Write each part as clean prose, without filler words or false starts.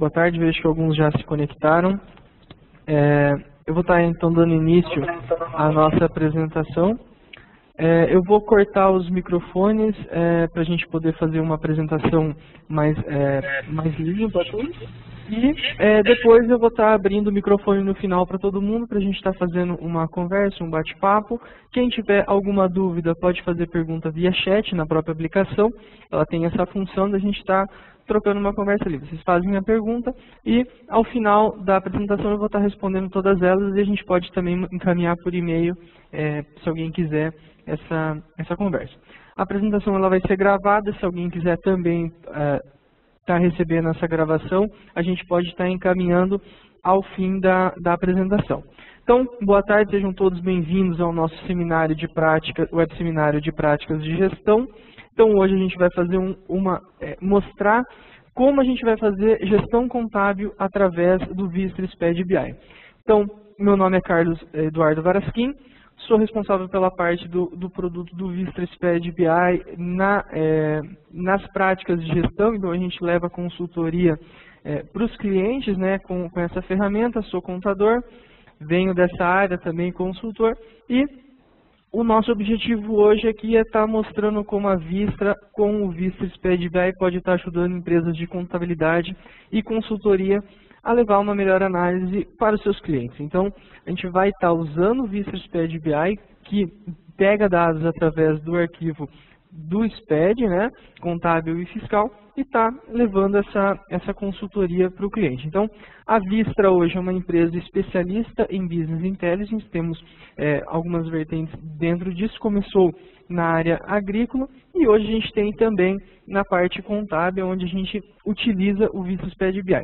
Boa tarde, vejo que alguns já se conectaram. Eu vou estar então dando início à nossa apresentação. Eu vou cortar os microfones para a gente poder fazer uma apresentação mais limpa. E depois eu vou estar abrindo o microfone no final para todo mundo, para a gente estar fazendo uma conversa, um bate-papo. Quem tiver alguma dúvida pode fazer pergunta via chat na própria aplicação. Ela tem essa função da gente estar trocando uma conversa ali. Vocês fazem a pergunta e ao final da apresentação eu vou estar respondendo todas elas e a gente pode também encaminhar por e-mail, se alguém quiser, essa conversa. A apresentação ela vai ser gravada, se alguém quiser também estar recebendo essa gravação, a gente pode estar encaminhando ao fim da apresentação. Então, boa tarde, sejam todos bem-vindos ao nosso seminário de prática, web seminário de práticas de gestão. Então, hoje a gente vai fazer mostrar como a gente vai fazer gestão contábil através do Vistra SPED BI. Então, meu nome é Carlos Eduardo Varasquim, sou responsável pela parte do produto do Vistra SPED BI nas práticas de gestão, então a gente leva consultoria para os clientes, né, com essa ferramenta. Sou contador, venho dessa área também, consultor, e o nosso objetivo hoje aqui é estar mostrando como a Vistra, com o Vistra SPED BI, pode estar ajudando empresas de contabilidade e consultoria a levar uma melhor análise para os seus clientes. Então, a gente vai estar usando o Vistra SPED BI, que pega dados através do arquivo do SPED, né, contábil e fiscal, e está levando essa consultoria para o cliente. Então, a Vistra hoje é uma empresa especialista em Business Intelligence, temos algumas vertentes dentro disso, começou na área agrícola e hoje a gente tem também na parte contábil, onde a gente utiliza o Vistra SPED BI.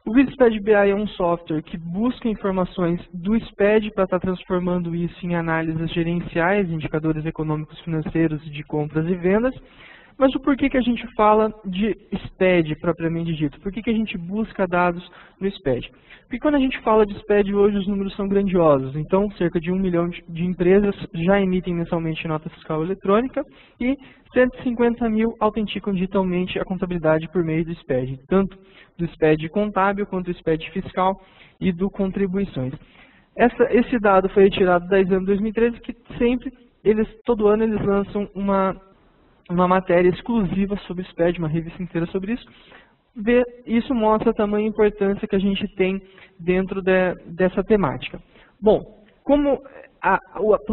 O Vistra SPED BI é um software que busca informações do SPED para estar transformando isso em análises gerenciais, indicadores econômicos financeiros de compras e vendas. Mas o porquê que a gente fala de SPED propriamente dito? Por que a gente busca dados no SPED? Porque quando a gente fala de SPED hoje os números são grandiosos. Então, cerca de 1 milhão de empresas já emitem mensalmente nota fiscal eletrônica e 150 mil autenticam digitalmente a contabilidade por meio do SPED, tanto do SPED contábil quanto do SPED fiscal e do contribuições. Esse dado foi retirado da Exame 2013, que sempre, todo ano eles lançam uma matéria exclusiva sobre o SPED, uma revista inteira sobre isso. Isso mostra a tamanha importância que a gente tem dentro dessa temática. Bom, como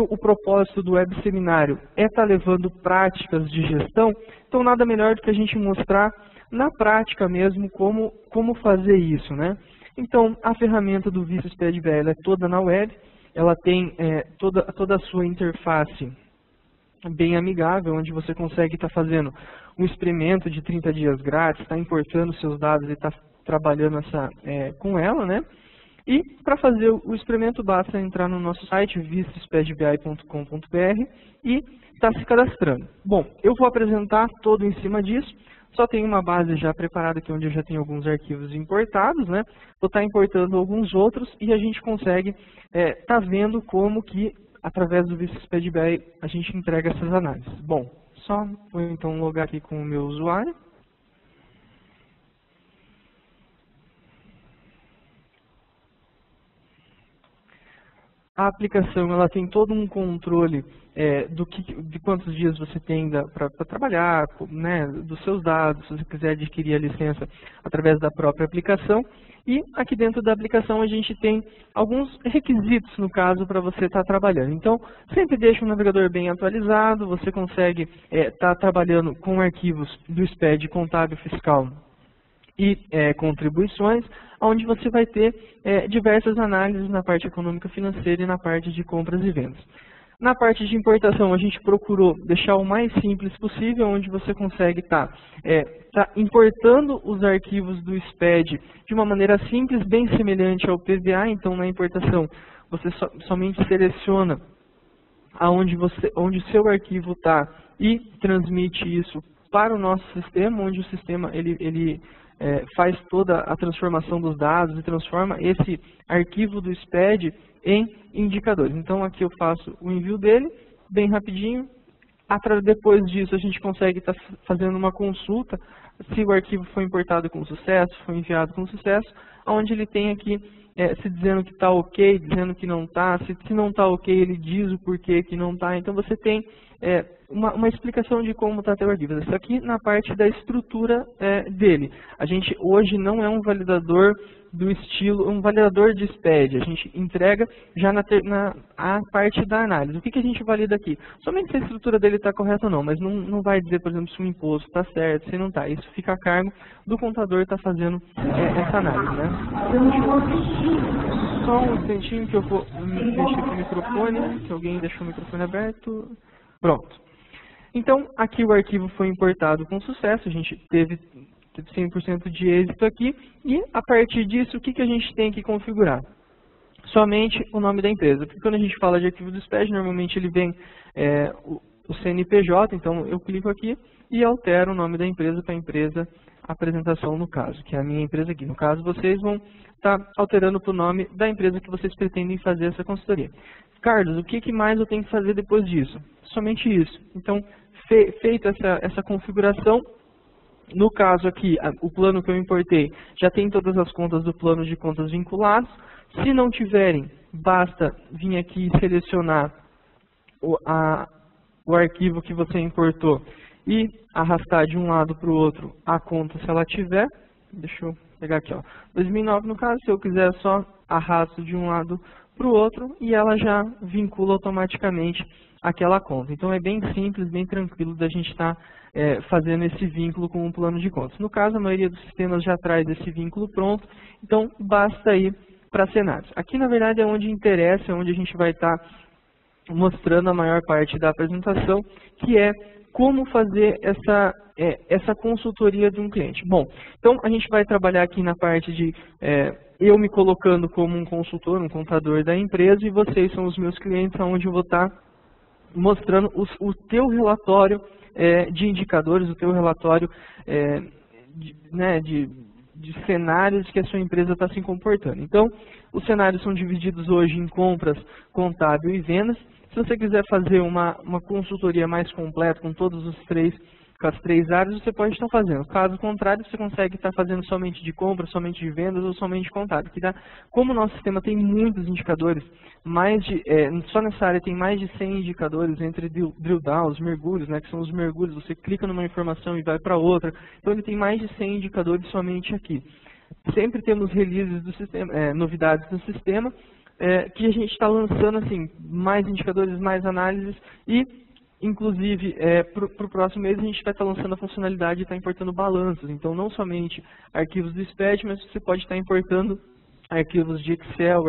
o propósito do web seminário é estar levando práticas de gestão, então nada melhor do que a gente mostrar na prática mesmo como fazer isso, né? Então, a ferramenta do Vistra SPED BI ela é toda na web, ela tem toda a sua interface bem amigável, onde você consegue estar fazendo um experimento de 30 dias grátis, está importando seus dados e está trabalhando com ela, né? E para fazer o experimento basta entrar no nosso site vistraspedbi.com.br e estar se cadastrando. Bom, eu vou apresentar todo em cima disso, só tem uma base já preparada aqui onde eu já tenho alguns arquivos importados, né? Vou estar importando alguns outros e a gente consegue estar vendo como que através do Vistra SPED BI a gente entrega essas análises. Bom, só vou então logar aqui com o meu usuário. A aplicação ela tem todo um controle de quantos dias você tem para trabalhar, né, dos seus dados, se você quiser adquirir a licença através da própria aplicação. E aqui dentro da aplicação a gente tem alguns requisitos, no caso, para você estar trabalhando. Então, sempre deixa o navegador bem atualizado, você consegue estar trabalhando com arquivos do SPED contábil fiscal e contribuições, onde você vai ter diversas análises na parte econômica financeira e na parte de compras e vendas. Na parte de importação, a gente procurou deixar o mais simples possível, onde você consegue estar importando os arquivos do SPED de uma maneira simples, bem semelhante ao PVA. Então, na importação, você somente seleciona onde o seu arquivo está e transmite isso para o nosso sistema, onde o sistema ele faz toda a transformação dos dados e transforma esse arquivo do SPED em indicadores. Então, aqui eu faço o envio dele, bem rapidinho, Depois disso, a gente consegue estar fazendo uma consulta se o arquivo foi importado com sucesso, foi enviado com sucesso, onde ele tem aqui se dizendo que está ok, dizendo que não está, se não está ok, ele diz o porquê que não está. Então você tem uma explicação de como está teu arquivo. Isso aqui na parte da estrutura dele. A gente hoje não é um validador do estilo, um validador de SPED. A gente entrega já a parte da análise. O que a gente valida aqui? Somente se a estrutura dele está correta ou não, mas não vai dizer, por exemplo, se o imposto está certo, se não está. Isso fica a cargo do contador que está fazendo essa análise, né? Só um instantinho que eu vou mexer com o microfone, que alguém deixou o microfone aberto. Pronto. Então, aqui o arquivo foi importado com sucesso, a gente teve 100% de êxito aqui, e a partir disso, o que a gente tem que configurar? Somente o nome da empresa, porque quando a gente fala de arquivo do SPED, normalmente ele vem o CNPJ, então eu clico aqui e altero o nome da empresa para a empresa apresentação no caso, que é a minha empresa aqui. No caso, vocês vão estar alterando para o nome da empresa que vocês pretendem fazer essa consultoria. Carlos, o que mais eu tenho que fazer depois disso? Somente isso. Então, feita essa configuração, no caso aqui, o plano que eu importei já tem todas as contas do plano de contas vinculados. Se não tiverem, basta vir aqui e selecionar o arquivo que você importou e arrastar de um lado para o outro a conta se ela tiver. Deixa eu pegar aqui, ó. 2009 no caso, se eu quiser só arrasto de um lado para o outro e ela já vincula automaticamente aquela conta. Então é bem simples, bem tranquilo da gente estar fazendo esse vínculo com um plano de contas. No caso, a maioria dos sistemas já traz esse vínculo pronto, então basta ir para cenários. Aqui, na verdade, é onde interessa, é onde a gente vai estar mostrando a maior parte da apresentação, que é como fazer essa consultoria de um cliente. Bom, então a gente vai trabalhar aqui na parte de eu me colocando como um consultor, um contador da empresa, e vocês são os meus clientes, onde eu vou estar mostrando o teu relatório de indicadores, o teu relatório de cenários que a sua empresa está se comportando. Então, os cenários são divididos hoje em compras, contábil e vendas. Se você quiser fazer uma consultoria mais completa com as três áreas, você pode estar fazendo. Caso contrário, você consegue estar fazendo somente de compras, somente de vendas ou somente de contábil. Como o nosso sistema tem muitos indicadores, só nessa área tem mais de 100 indicadores entre drill downs, mergulhos, que são os mergulhos, você clica numa informação e vai para outra. Então ele tem mais de 100 indicadores somente aqui. Sempre temos releases do sistema, novidades do sistema, que a gente está lançando assim, mais indicadores, mais análises e, inclusive, para o próximo mês a gente vai estar lançando a funcionalidade de estar importando balanços. Então, não somente arquivos do SPED, mas você pode estar importando arquivos de Excel,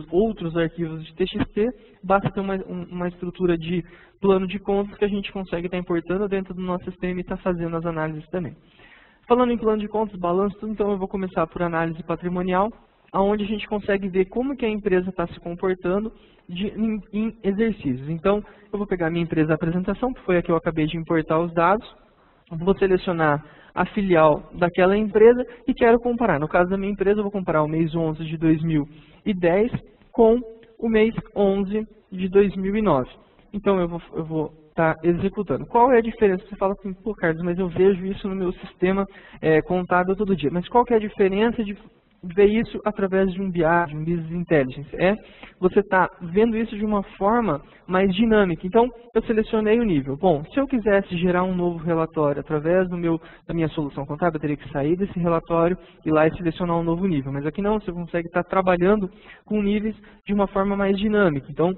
outros arquivos de TXT. Basta ter uma estrutura de plano de contas que a gente consegue estar importando dentro do nosso sistema e estar fazendo as análises também. Falando em plano de contas, balanço, então eu vou começar por análise patrimonial, onde a gente consegue ver como que a empresa está se comportando em exercícios. Então, eu vou pegar a minha empresa apresentação, que foi a que eu acabei de importar os dados, vou selecionar a filial daquela empresa e quero comparar. No caso da minha empresa, eu vou comparar o mês 11 de 2010 com o mês 11 de 2009. Então, eu vou estar executando. Qual é a diferença? Você fala assim, pô, Carlos, mas eu vejo isso no meu sistema contábil todo dia. Mas qual que é a diferença de ver isso através de um BI, de um Business Intelligence? Você está vendo isso de uma forma mais dinâmica. Então, eu selecionei o nível. Bom, se eu quisesse gerar um novo relatório através da minha solução contábil, eu teria que sair desse relatório e lá e selecionar um novo nível. Mas aqui não, você consegue estar trabalhando com níveis de uma forma mais dinâmica. Então,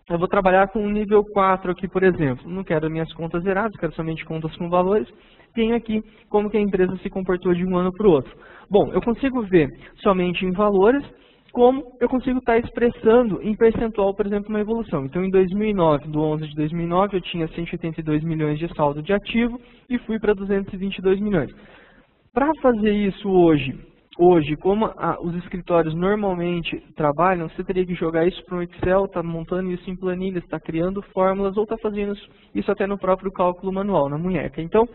eu vou trabalhar com o nível 4 aqui, por exemplo. Não quero minhas contas zeradas, quero somente contas com valores. Tenho aqui como que a empresa se comportou de um ano para o outro. Bom, eu consigo ver somente em valores, como eu consigo estar expressando em percentual, por exemplo, uma evolução. Então, em 2009, do 11 de 2009, eu tinha 182 milhões de saldo de ativo e fui para 222 milhões. Para fazer isso hoje, como os escritórios normalmente trabalham, você teria que jogar isso para um Excel, está montando isso em planilhas, está criando fórmulas ou está fazendo isso até no próprio cálculo manual, na munheca. Então,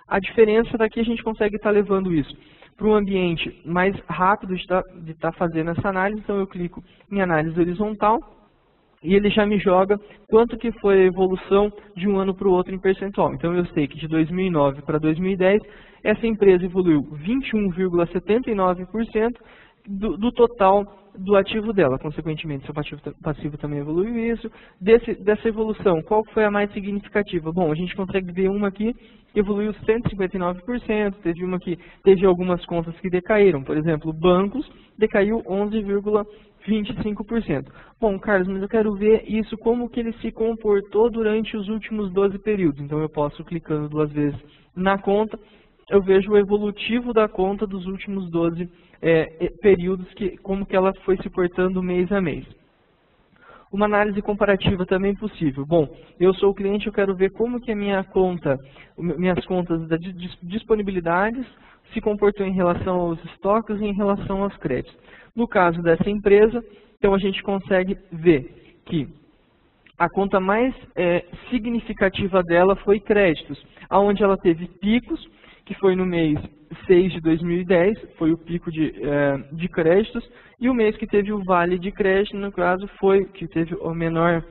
a diferença daqui a gente consegue estar levando isso para um ambiente mais rápido de estar fazendo essa análise. Então, eu clico em análise horizontal e ele já me joga quanto que foi a evolução de um ano para o outro em percentual. Então eu sei que de 2009 para 2010, essa empresa evoluiu 21,79% do total do ativo dela. Consequentemente, seu passivo também evoluiu isso. Dessa evolução, qual foi a mais significativa? Bom, a gente consegue ver uma aqui que evoluiu 159%, teve uma que teve algumas contas que decaíram. Por exemplo, bancos decaiu 11,25%. Bom, Carlos, mas eu quero ver isso, como que ele se comportou durante os últimos 12 períodos. Então eu posso, clicando 2 vezes na conta, eu vejo o evolutivo da conta dos últimos 12 períodos, como que ela foi se portando mês a mês. Uma análise comparativa também é possível. Bom, eu sou o cliente, eu quero ver como que a minhas contas das disponibilidades se comportou em relação aos estoques e em relação aos créditos. No caso dessa empresa, então a gente consegue ver que a conta mais significativa dela foi créditos, onde ela teve picos, que foi no mês 6 de 2010, foi o pico de créditos, e o mês que teve o vale de crédito, no caso, que teve o menor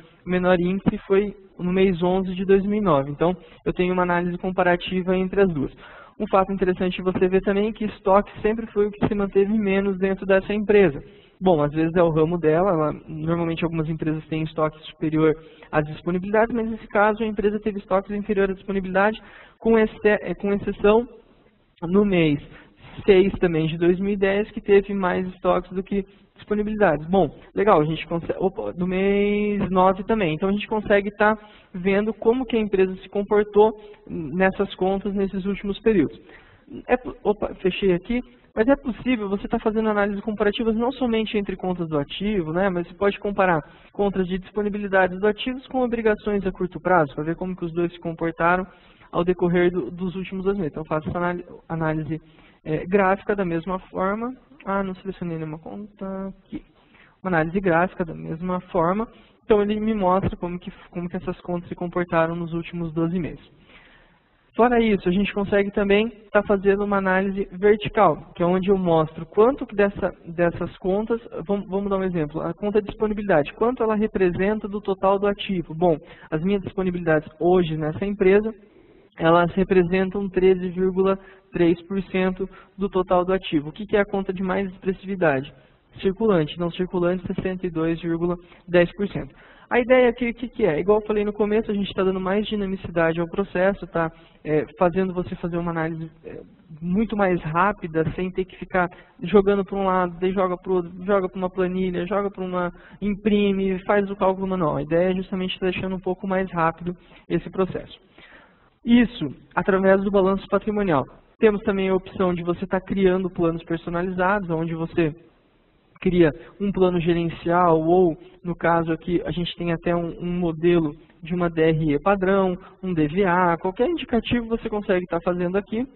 índice, foi no mês 11 de 2009. Então, eu tenho uma análise comparativa entre as duas. Um fato interessante você ver também é que estoque sempre foi o que se manteve menos dentro dessa empresa. Bom, às vezes é o ramo dela, normalmente algumas empresas têm estoque superior às disponibilidades, mas nesse caso a empresa teve estoques inferior à disponibilidade, com exceção no mês 6 também de 2010, que teve mais estoques do que disponibilidades. Bom, legal, a gente consegue, no mês 9 também, então a gente consegue estar vendo como que a empresa se comportou nessas contas nesses últimos períodos. Fechei aqui. Mas é possível você estar fazendo análises comparativas não somente entre contas do ativo, né, mas você pode comparar contas de disponibilidades do ativo com obrigações a curto prazo, para ver como que os dois se comportaram ao decorrer dos últimos 2 meses. Então, eu faço essa análise gráfica da mesma forma. Não selecionei nenhuma conta aqui. Uma análise gráfica da mesma forma. Então, ele me mostra como que essas contas se comportaram nos últimos 12 meses. Fora isso, a gente consegue também estar fazendo uma análise vertical, que é onde eu mostro quanto que dessas contas, vamos dar um exemplo, a conta de disponibilidade, quanto ela representa do total do ativo. Bom, as minhas disponibilidades hoje nessa empresa, elas representam 13,3% do total do ativo. O que é a conta de mais expressividade? Circulante, não circulante, 62,10%. A ideia aqui, o que é? Igual eu falei no começo, a gente está dando mais dinamicidade ao processo, está fazendo você fazer uma análise muito mais rápida, sem ter que ficar jogando para um lado, daí joga para o outro, joga para uma planilha, joga para uma, imprime, faz o cálculo manual. A ideia é justamente estar deixando um pouco mais rápido esse processo. Isso, através do balanço patrimonial. Temos também a opção de você estar criando planos personalizados, onde você cria um plano gerencial, ou, no caso aqui, a gente tem até um modelo de uma DRE padrão, um DVA, qualquer indicativo você consegue estar fazendo aqui,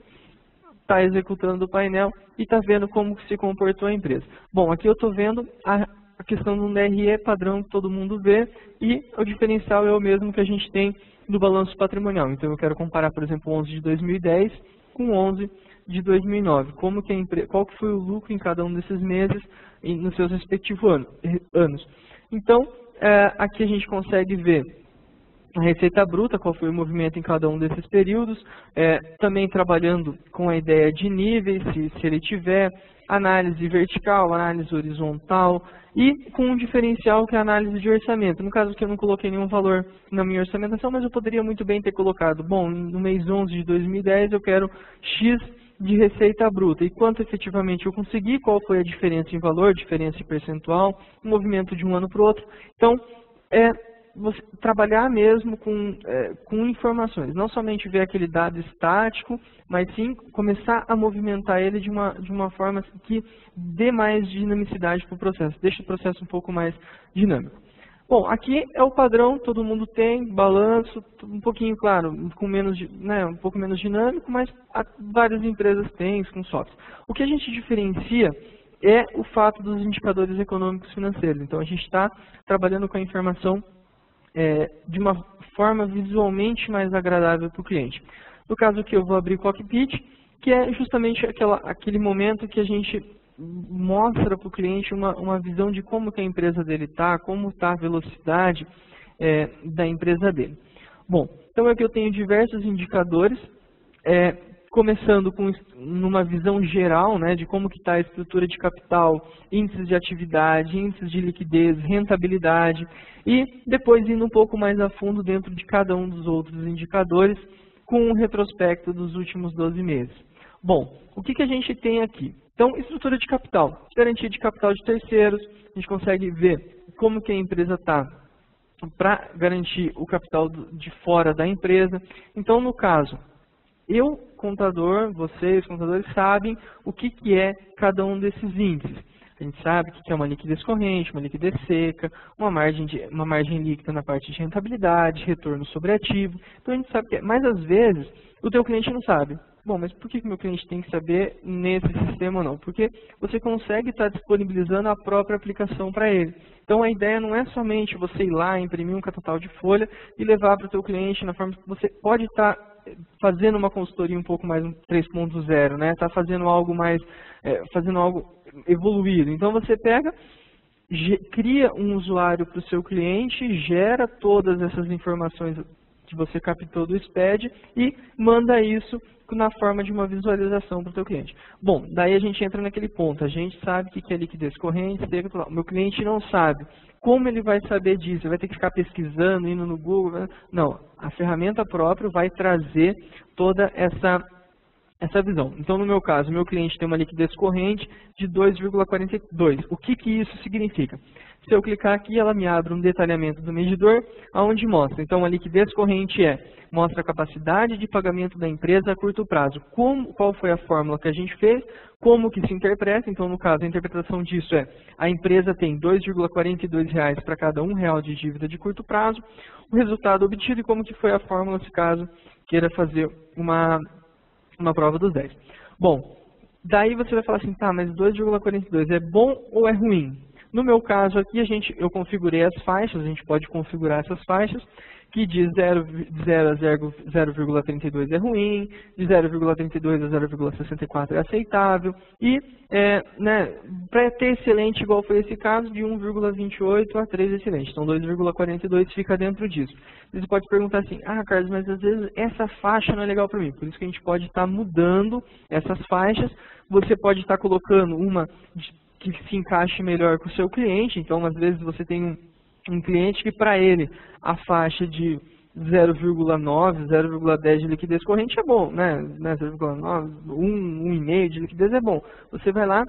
está executando o painel e está vendo como se comportou a empresa. Bom, aqui eu estou vendo a questão de um DRE padrão que todo mundo vê, e o diferencial é o mesmo que a gente tem do balanço patrimonial. Então eu quero comparar, por exemplo, 11 de 2010 com 11 de 2009. Qual que foi o lucro em cada um desses meses nos seus respectivos anos. Então, aqui a gente consegue ver a receita bruta, qual foi o movimento em cada um desses períodos, também trabalhando com a ideia de níveis, se ele tiver, análise vertical, análise horizontal, e com um diferencial que é a análise de orçamento. No caso que eu não coloquei nenhum valor na minha orçamentação, mas eu poderia muito bem ter colocado, bom, no mês 11 de 2010 eu quero X de receita bruta, e quanto efetivamente eu consegui, qual foi a diferença em valor, diferença em percentual, o movimento de um ano para o outro. Então, você trabalhar mesmo com informações, não somente ver aquele dado estático, mas sim começar a movimentar ele de uma forma que dê mais dinamicidade para o processo, deixe o processo um pouco mais dinâmico. Bom, aqui é o padrão, todo mundo tem, balanço, um pouquinho, claro, um pouco menos dinâmico, mas várias empresas têm com software. O que a gente diferencia é o fato dos indicadores econômicos financeiros. Então, a gente está trabalhando com a informação de uma forma visualmente mais agradável para o cliente. No caso aqui, eu vou abrir o cockpit, que é justamente aquele momento que a gente mostra para o cliente uma visão de como que a empresa dele está, como está a velocidade da empresa dele. Bom, então aqui eu tenho diversos indicadores, começando numa visão geral, né, de como que está a estrutura de capital, índices de atividade, índices de liquidez, rentabilidade, e depois indo um pouco mais a fundo dentro de cada um dos outros indicadores, com um retrospecto dos últimos 12 meses. Bom, o que a gente tem aqui? Então, estrutura de capital, garantia de capital de terceiros, a gente consegue ver como que a empresa está para garantir o capital de fora da empresa. Então, no caso, eu, contador, vocês, contadores, sabem o que é cada um desses índices. A gente sabe o que é uma liquidez corrente, uma liquidez seca, uma margem líquida na parte de rentabilidade, retorno sobre ativo. Então a gente sabe que mas às vezes o teu cliente não sabe. Bom, mas por que o meu cliente tem que saber nesse sistema ou não? Porque você consegue estar disponibilizando a própria aplicação para ele. Então a ideia não é somente você ir lá, imprimir um catatau de folha e levar para o teu cliente na forma que você pode estar fazendo uma consultoria um pouco mais 3.0, né? Está fazendo algo mais, fazendo algo evoluído. Então você pega, cria um usuário para o seu cliente, gera todas essas informações que você captou do SPED e manda isso na forma de uma visualização para o teu cliente. Bom, daí a gente entra naquele ponto, a gente sabe o que é liquidez corrente, o meu cliente não sabe. Como ele vai saber disso? Ele vai ter que ficar pesquisando, indo no Google? Não, a ferramenta própria vai trazer toda essa visão. Então, no meu caso, meu cliente tem uma liquidez corrente de 2,42. O que isso significa? Se eu clicar aqui, ela me abre um detalhamento do medidor, onde mostra. Então, a liquidez corrente mostra a capacidade de pagamento da empresa a curto prazo. Qual foi a fórmula que a gente fez? Como que se interpreta? Então, no caso, a interpretação disso a empresa tem R$ 2,42 para cada R$1 de dívida de curto prazo, o resultado obtido e como que foi a fórmula, se caso queira fazer uma prova dos 10. Bom, daí você vai falar assim, tá, mas 2,42 é bom ou é ruim? No meu caso aqui, eu configurei as faixas, a gente pode configurar essas faixas, que diz 0 a 0,32 é ruim, de 0,32 a 0,64 é aceitável, e para ter excelente, igual foi esse caso, de 1,28 a 3 excelente. Então 2,42 fica dentro disso. Você pode perguntar assim, Carlos, mas às vezes essa faixa não é legal para mim, por isso que a gente pode estar mudando essas faixas, você pode estar colocando uma que se encaixe melhor com o seu cliente, então às vezes você tem um cliente que para ele a faixa de 0,9, 0,10 de liquidez corrente é bom, né? 0,9, 1,5 de liquidez é bom. Você vai lá,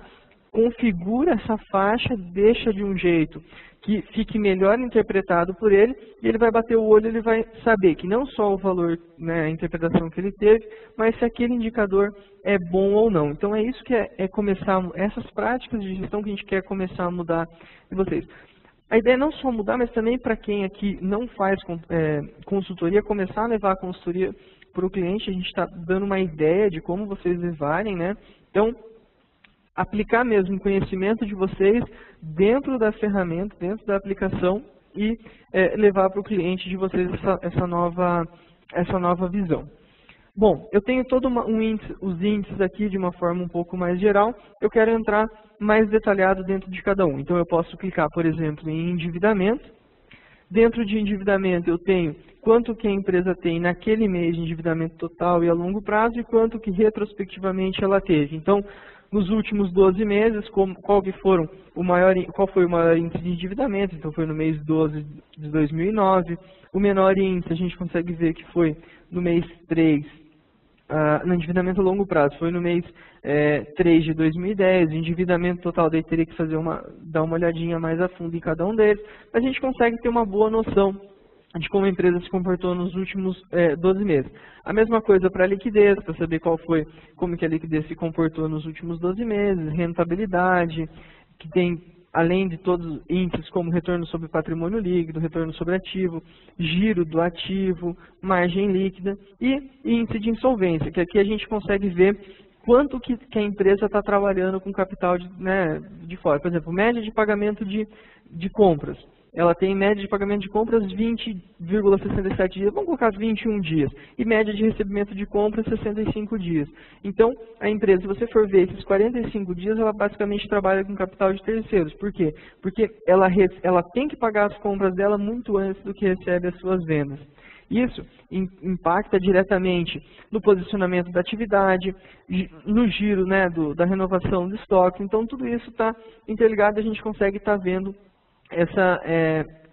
configura essa faixa, deixa de um jeito que fique melhor interpretado por ele, e ele vai bater o olho, ele vai saber que não só o valor, né, a interpretação que ele teve, mas se aquele indicador é bom ou não. Então é isso que é começar, essas práticas de gestão que a gente quer começar a mudar em vocês. A ideia é não só mudar, mas também para quem aqui não faz consultoria, começar a levar a consultoria para o cliente. A gente está dando uma ideia de como vocês levarem, né? Então, aplicar mesmo o conhecimento de vocês dentro da ferramenta, dentro da aplicação e levar para o cliente de vocês essa nova visão. Bom, eu tenho todo os índices aqui de uma forma um pouco mais geral, eu quero entrar mais detalhado dentro de cada um. Então eu posso clicar, por exemplo, em endividamento. Dentro de endividamento eu tenho quanto que a empresa tem naquele mês de endividamento total e a longo prazo e quanto que retrospectivamente ela teve. Então, nos últimos 12 meses, qual foi o maior índice de endividamento? Então foi no mês 12 de 2009. O menor índice a gente consegue ver que foi no mês 3, no endividamento a longo prazo, foi no mês 3 de 2010, o endividamento total, daí teria que dar uma olhadinha mais a fundo em cada um deles, mas a gente consegue ter uma boa noção de como a empresa se comportou nos últimos 12 meses. A mesma coisa para a liquidez, para saber como que a liquidez se comportou nos últimos 12 meses, rentabilidade, que tem, além de todos os índices como retorno sobre patrimônio líquido, retorno sobre ativo, giro do ativo, margem líquida e índice de insolvência, que aqui a gente consegue ver quanto que a empresa está trabalhando com capital de fora. Por exemplo, média de pagamento de compras. ela tem média de pagamento de compras 20,67 dias, vamos colocar 21 dias, e média de recebimento de compras 65 dias. Então, a empresa, se você for ver esses 45 dias, ela basicamente trabalha com capital de terceiros. Por quê? Porque ela tem que pagar as compras dela muito antes do que recebe as suas vendas. Isso impacta diretamente no posicionamento da atividade, no giro, né, da renovação do estoque. Então, tudo isso está interligado e a gente consegue estar vendo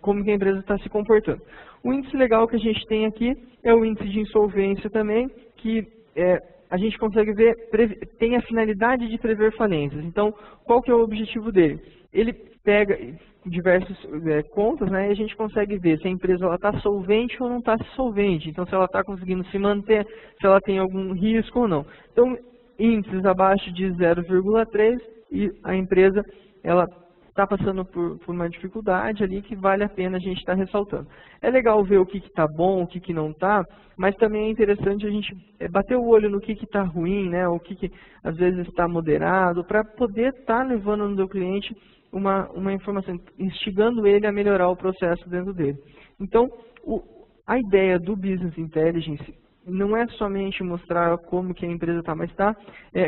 como que a empresa está se comportando. O índice legal que a gente tem aqui é o índice de insolvência também, que a gente consegue ver, tem a finalidade de prever falências. Então, qual que é o objetivo dele? Ele pega diversas contas, né, e a gente consegue ver se a empresa está solvente ou não está solvente. Então, se ela está conseguindo se manter, se ela tem algum risco ou não. Então, índices abaixo de 0,3 e a empresa ela está passando por uma dificuldade ali que vale a pena a gente estar ressaltando. É legal ver o que está bom, o que não está, mas também é interessante a gente bater o olho no que está ruim, né, o que às vezes está moderado, para poder estar levando no seu cliente uma informação, instigando ele a melhorar o processo dentro dele. Então, a ideia do Business Intelligence não é somente mostrar como que a empresa está, mas está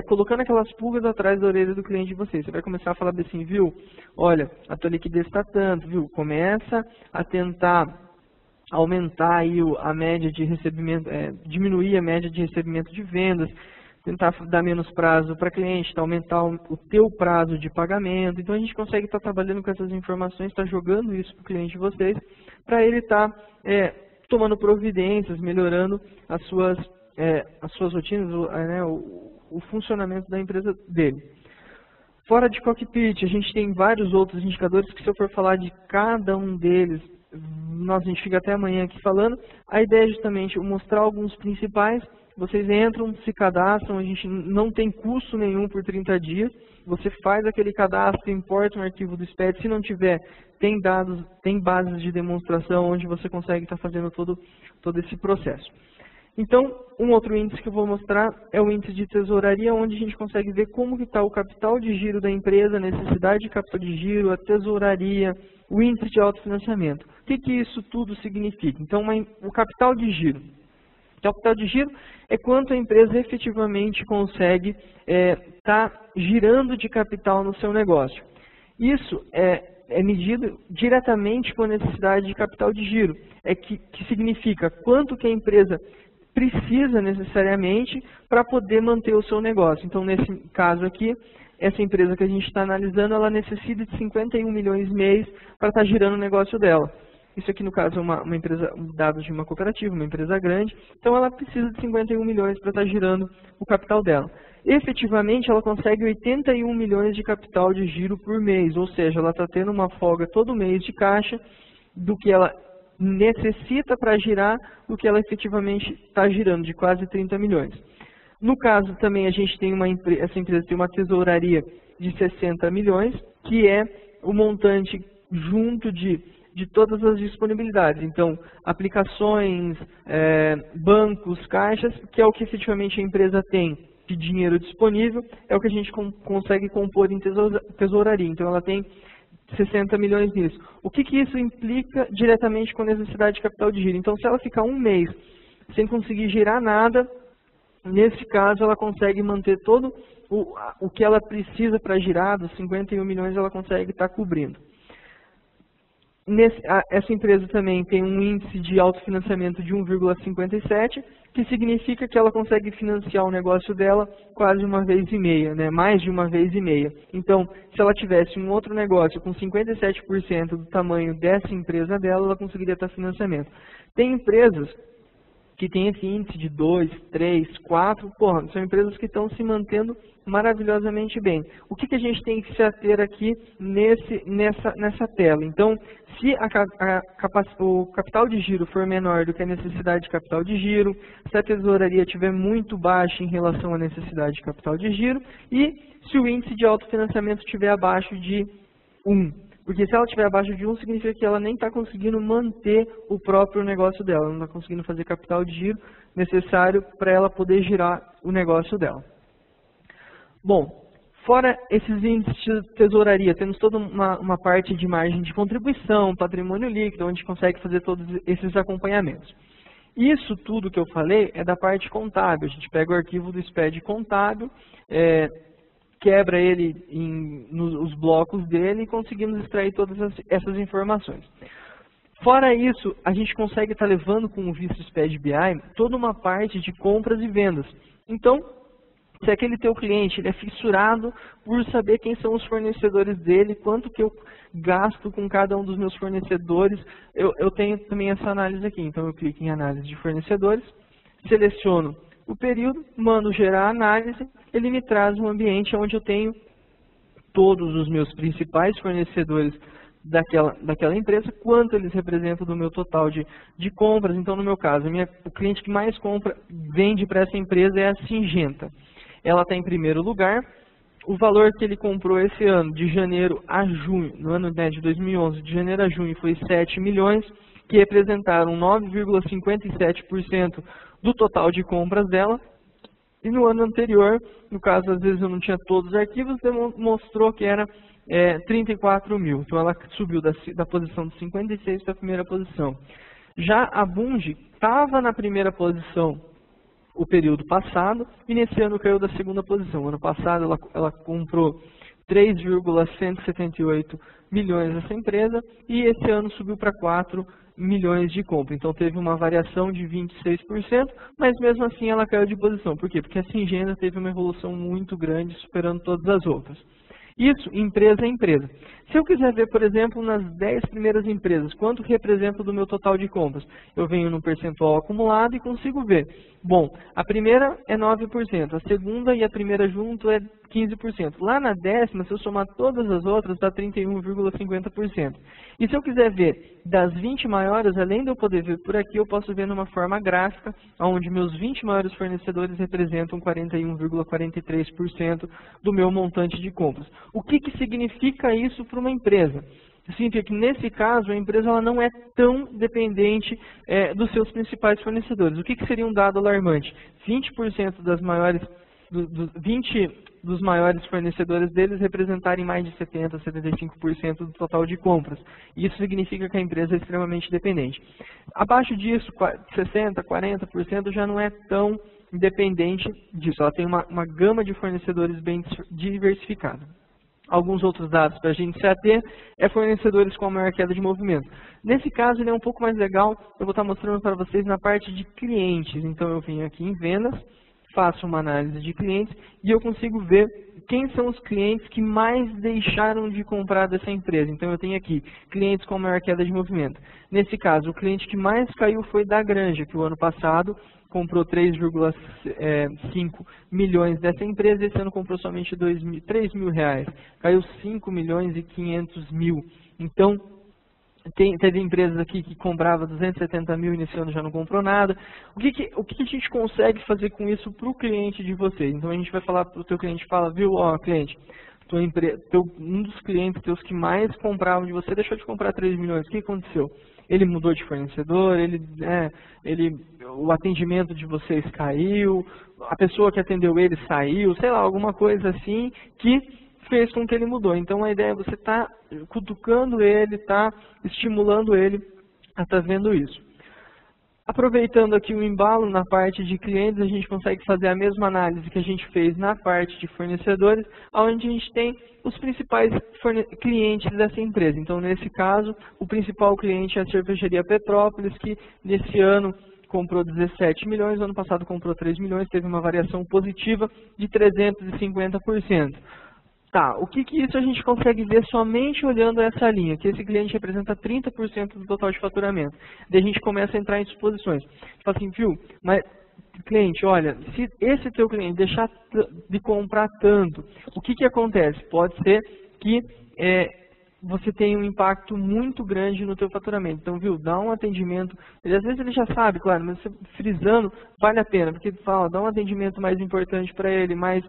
colocando aquelas pulgas atrás da orelha do cliente de vocês. Você vai começar a falar assim, viu, olha, a tua liquidez está tanto, viu, começa a tentar aumentar aí a média de recebimento, diminuir a média de recebimento de vendas, tentar dar menos prazo para cliente, aumentar o teu prazo de pagamento. Então a gente consegue estar trabalhando com essas informações, estar jogando isso para o cliente de vocês, para ele estar tomando providências, melhorando as suas rotinas, né, o funcionamento da empresa dele. Fora de cockpit, a gente tem vários outros indicadores que, se eu for falar de cada um deles, a gente fica até amanhã aqui falando. A ideia é justamente mostrar alguns principais. Vocês entram, se cadastram, a gente não tem custo nenhum por 30 dias. Você faz aquele cadastro, importa um arquivo do SPED. Se não tiver, tem dados, tem bases de demonstração onde você consegue estar fazendo todo esse processo. Então, um outro índice que eu vou mostrar é o índice de tesouraria, onde a gente consegue ver como está o capital de giro da empresa, a necessidade de capital de giro, a tesouraria, o índice de autofinanciamento. O que isso tudo significa? Então, o capital de giro. O capital de giro é quanto a empresa efetivamente consegue estar girando de capital no seu negócio. Isso é medido diretamente com a necessidade de capital de giro. Que significa quanto que a empresa precisa necessariamente para poder manter o seu negócio. Então, nesse caso aqui, essa empresa que a gente está analisando, ela necessita de 51 milhões mês para estar girando o negócio dela. Isso aqui, no caso, é uma empresa, dados de uma cooperativa, uma empresa grande, então ela precisa de 51 milhões para estar girando o capital dela. Efetivamente, ela consegue 81 milhões de capital de giro por mês, ou seja, ela está tendo uma folga todo mês de caixa do que ela necessita para girar, do que ela efetivamente está girando, de quase 30 milhões. No caso também, a gente tem essa empresa tem uma tesouraria de 60 milhões, que é o montante junto de todas as disponibilidades. Então, aplicações, bancos, caixas, que é o que efetivamente a empresa tem de dinheiro disponível, é o que a gente consegue compor em tesouraria. Então, ela tem 60 milhões nisso. O que isso implica diretamente com a necessidade de capital de giro? Então, se ela ficar um mês sem conseguir girar nada, nesse caso, ela consegue manter todo o que ela precisa para girar, dos 51 milhões, ela consegue estar cobrindo. Essa empresa também tem um índice de autofinanciamento de 1,57, que significa que ela consegue financiar o negócio dela quase uma vez e meia, né? Mais de uma vez e meia. Então, se ela tivesse um outro negócio com 57% do tamanho dessa empresa dela, ela conseguiria estar financiamento. Tem empresas que têm esse índice de 2, 3, 4, são empresas que estão se mantendo maravilhosamente bem. O que a gente tem que se ater aqui nessa tela? Então, se o capital de giro for menor do que a necessidade de capital de giro, se a tesouraria estiver muito baixa em relação à necessidade de capital de giro, e se o índice de autofinanciamento estiver abaixo de 1. Porque se ela estiver abaixo de 1, significa que ela nem está conseguindo manter o próprio negócio dela, não está conseguindo fazer capital de giro necessário para ela poder girar o negócio dela. Bom, Fora esses índices de tesouraria, temos toda uma parte de margem de contribuição, patrimônio líquido, onde a gente consegue fazer todos esses acompanhamentos. Isso tudo que eu falei é da parte contábil. A gente pega o arquivo do SPED contábil, quebra ele nos blocos dele e conseguimos extrair todas essas informações. Fora isso, a gente consegue estar levando com o Vista SPED BI toda uma parte de compras e vendas. Então, se aquele teu cliente ele é fissurado por saber quem são os fornecedores dele, quanto que eu gasto com cada um dos meus fornecedores, eu tenho também essa análise aqui. Então eu clico em análise de fornecedores, seleciono o período, mando gerar análise, ele me traz um ambiente onde eu tenho todos os meus principais fornecedores daquela empresa, quanto eles representam do meu total de compras. Então, no meu caso, o cliente que mais vende para essa empresa é a Syngenta. Ela está em primeiro lugar. O valor que ele comprou esse ano, de janeiro a junho, no ano de 2011, de janeiro a junho, foi 7 milhões, que representaram 9,57% do total de compras dela. E no ano anterior, no caso, às vezes eu não tinha todos os arquivos, mostrou que era 34 mil. Então ela subiu da posição de 56 para a primeira posição. Já a Bunge estava na primeira posição o período passado e nesse ano caiu da segunda posição. Ano passado ela comprou 3,178 milhões dessa empresa e esse ano subiu para 4 milhões de compra. Então teve uma variação de 26%, mas mesmo assim ela caiu de posição. Por quê? Porque a Syngenta teve uma evolução muito grande, superando todas as outras. Isso, empresa a empresa. Se eu quiser ver, por exemplo, nas 10 primeiras empresas, quanto representa do meu total de compras, eu venho no percentual acumulado e consigo ver. Bom, a primeira é 9%, a segunda e a primeira junto é 15%. Lá na décima, se eu somar todas as outras, dá 31,50%. E se eu quiser ver das 20 maiores, além de eu poder ver por aqui, eu posso ver numa forma gráfica, onde meus 20 maiores fornecedores representam 41,43% do meu montante de compras. O que significa isso para uma empresa? Significa que, nesse caso, a empresa ela não é tão dependente dos seus principais fornecedores. O que seria um dado alarmante? 20% das maiores, 20 dos maiores fornecedores deles representarem mais de 70%, 75% do total de compras. Isso significa que a empresa é extremamente dependente. Abaixo disso, 60%, 40% já não é tão independente disso. Ela tem uma gama de fornecedores bem diversificada. Alguns outros dados para a gente se ater é fornecedores com a maior queda de movimento. Nesse caso, ele é um pouco mais legal, eu vou estar mostrando para vocês na parte de clientes. Então, eu venho aqui em vendas, faço uma análise de clientes e eu consigo ver quem são os clientes que mais deixaram de comprar dessa empresa. Então, eu tenho aqui clientes com a maior queda de movimento. Nesse caso, o cliente que mais caiu foi da Granja, que o ano passado comprou 3,5 milhões dessa empresa, esse ano comprou somente 3 mil reais. Caiu 5 milhões e 500 mil. Então, teve empresas aqui que comprava 270 mil e nesse ano já não comprou nada. O que a gente consegue fazer com isso para o cliente de vocês? Então, a gente vai falar para o teu cliente, fala, viu, ó, cliente, um dos clientes teus que mais compravam de você deixou de comprar 3 milhões. O que aconteceu? Ele mudou de fornecedor, o atendimento de vocês caiu, a pessoa que atendeu ele saiu, sei lá, alguma coisa assim que fez com que ele mudou. Então a ideia é você estar cutucando ele, estimulando ele a estar vendo isso. Aproveitando aqui o embalo na parte de clientes, a gente consegue fazer a mesma análise que a gente fez na parte de fornecedores, onde a gente tem os principais clientes dessa empresa. Então, nesse caso, o principal cliente é a Cervejaria Petrópolis, que nesse ano comprou 17 milhões, ano passado comprou 3 milhões, teve uma variação positiva de 350%. Tá, o que isso a gente consegue ver somente olhando essa linha, que esse cliente representa 30% do total de faturamento. Daí a gente começa a entrar em suposições. Fala assim, viu, mas cliente, olha, se esse teu cliente deixar de comprar tanto, o que acontece? Pode ser que você tenha um impacto muito grande no teu faturamento. Então, viu, dá um atendimento, às vezes ele já sabe, claro, mas você frisando, vale a pena, porque fala, dá um atendimento mais importante para ele, mais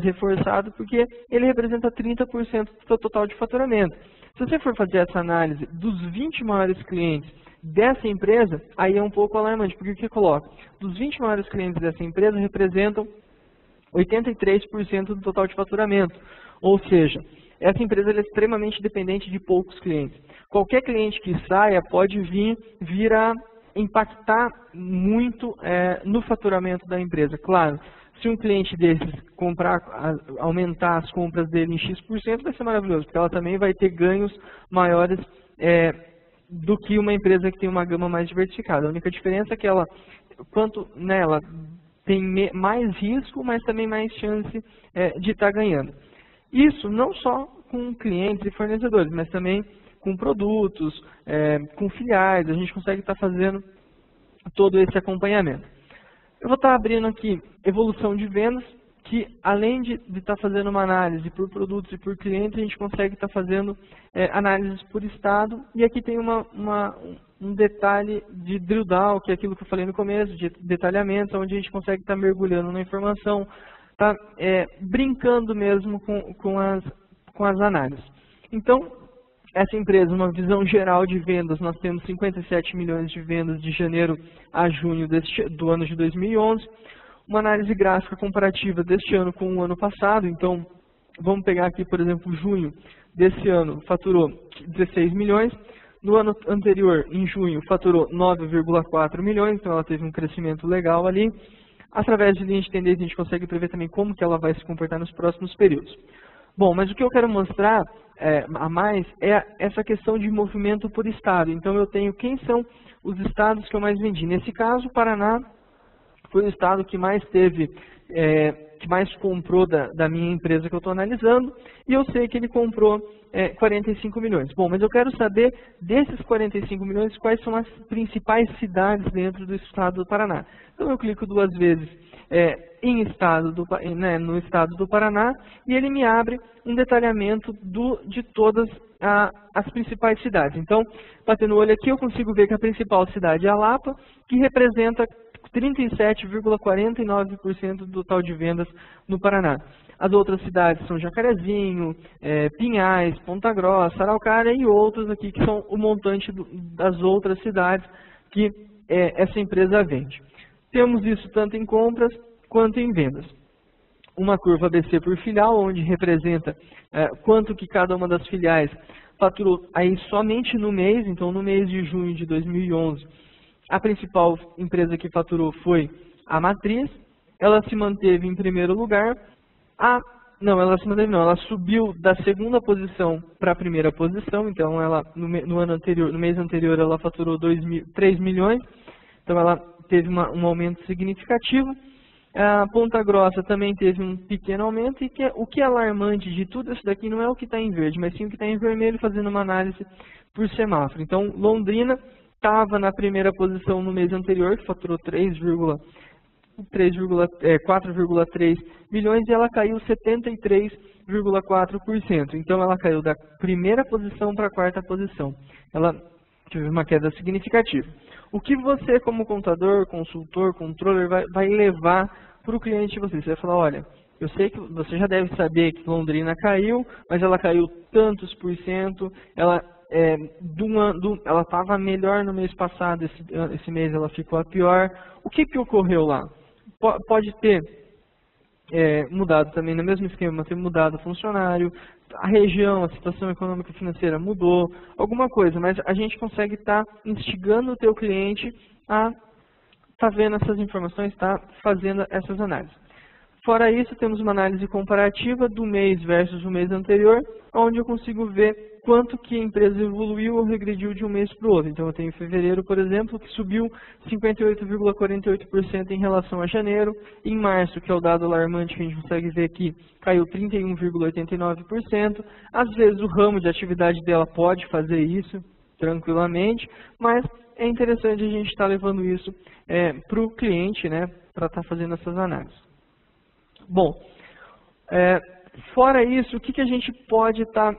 reforçado, porque ele representa 30% do teu total de faturamento. Se você for fazer essa análise dos 20 maiores clientes dessa empresa, aí é um pouco alarmante, porque o que coloca? Dos 20 maiores clientes dessa empresa representam 83% do total de faturamento. Ou seja, essa empresa é extremamente dependente de poucos clientes. Qualquer cliente que saia pode vir a impactar muito no faturamento da empresa. Claro, se um cliente desses aumentar as compras dele em X%, vai ser maravilhoso, porque ela também vai ter ganhos maiores do que uma empresa que tem uma gama mais diversificada. A única diferença é que ela tem mais risco, mas também mais chance de estar ganhando. Isso não só com clientes e fornecedores, mas também com produtos, com filiais, a gente consegue estar fazendo todo esse acompanhamento. Eu vou estar abrindo aqui evolução de vendas, que além de estar fazendo uma análise por produtos e por clientes, a gente consegue estar fazendo análises por estado, e aqui tem um detalhe de drill down, que é aquilo que eu falei no começo, de detalhamento, onde a gente consegue estar mergulhando na informação, tá brincando mesmo com as análises. Então, essa empresa, uma visão geral de vendas, nós temos 57 milhões de vendas de janeiro a junho do ano de 2011. Uma análise gráfica comparativa deste ano com o ano passado. Então, vamos pegar aqui, por exemplo, junho desse ano, faturou 16 milhões. No ano anterior, em junho, faturou 9,4 milhões, então ela teve um crescimento legal ali. Através de linha de tendência, a gente consegue prever também como que ela vai se comportar nos próximos períodos. Bom, mas o que eu quero mostrar a mais é essa questão de movimento por estado. Então, eu tenho quem são os estados que eu mais vendi. Nesse caso, o Paraná foi o estado que mais teve, que mais comprou da minha empresa que eu estou analisando, e eu sei que ele comprou 45 milhões. Bom, mas eu quero saber desses 45 milhões quais são as principais cidades dentro do estado do Paraná. Então, eu clico duas vezes no estado do Paraná, e ele me abre um detalhamento de todas as principais cidades. Então, batendo o olho aqui, eu consigo ver que a principal cidade é a Lapa, que representa 37,49% do total de vendas no Paraná. As outras cidades são Jacarezinho, Pinhais, Ponta Grossa, Araucária e outras aqui que são o montante das outras cidades que essa empresa vende. Temos isso tanto em compras quanto em vendas. Uma curva ABC por filial, onde representa quanto que cada uma das filiais faturou aí somente no mês. Então, no mês de junho de 2011, a principal empresa que faturou foi a Matriz. Ela se manteve em primeiro lugar. Ela subiu da segunda posição para a primeira posição. Então, ela no mês anterior, ela faturou 3 milhões. Então, ela teve um aumento significativo. A Ponta Grossa também teve um pequeno aumento, e o que é alarmante de tudo isso daqui não é o que está em verde, mas sim o que está em vermelho, fazendo uma análise por semáforo. Então, Londrina estava na primeira posição no mês anterior, que faturou 4,3 milhões, e ela caiu 73,4%. Então, ela caiu da primeira posição para a quarta posição. Ela teve uma queda significativa. O que você, como contador, consultor, controller, vai levar para o cliente de você? Você vai falar, olha, eu sei que você já deve saber que Londrina caiu, mas ela caiu tantos por cento, ela estava melhor no mês passado, esse mês ela ficou a pior. O que ocorreu lá? Pode ter mudado também no mesmo esquema, ter mudado o funcionário, a região, a situação econômica e financeira mudou, alguma coisa, mas a gente consegue estar instigando o teu cliente a estar vendo essas informações, estar fazendo essas análises. Fora isso, temos uma análise comparativa do mês versus o mês anterior, onde eu consigo ver quanto que a empresa evoluiu ou regrediu de um mês para o outro. Então, eu tenho fevereiro, por exemplo, que subiu 58,48% em relação a janeiro. Em março, que é o dado alarmante que a gente consegue ver aqui, caiu 31,89%. Às vezes, o ramo de atividade dela pode fazer isso tranquilamente, mas é interessante a gente estar levando isso para o cliente, né, para estar fazendo essas análises. Bom, fora isso, o que a gente pode estar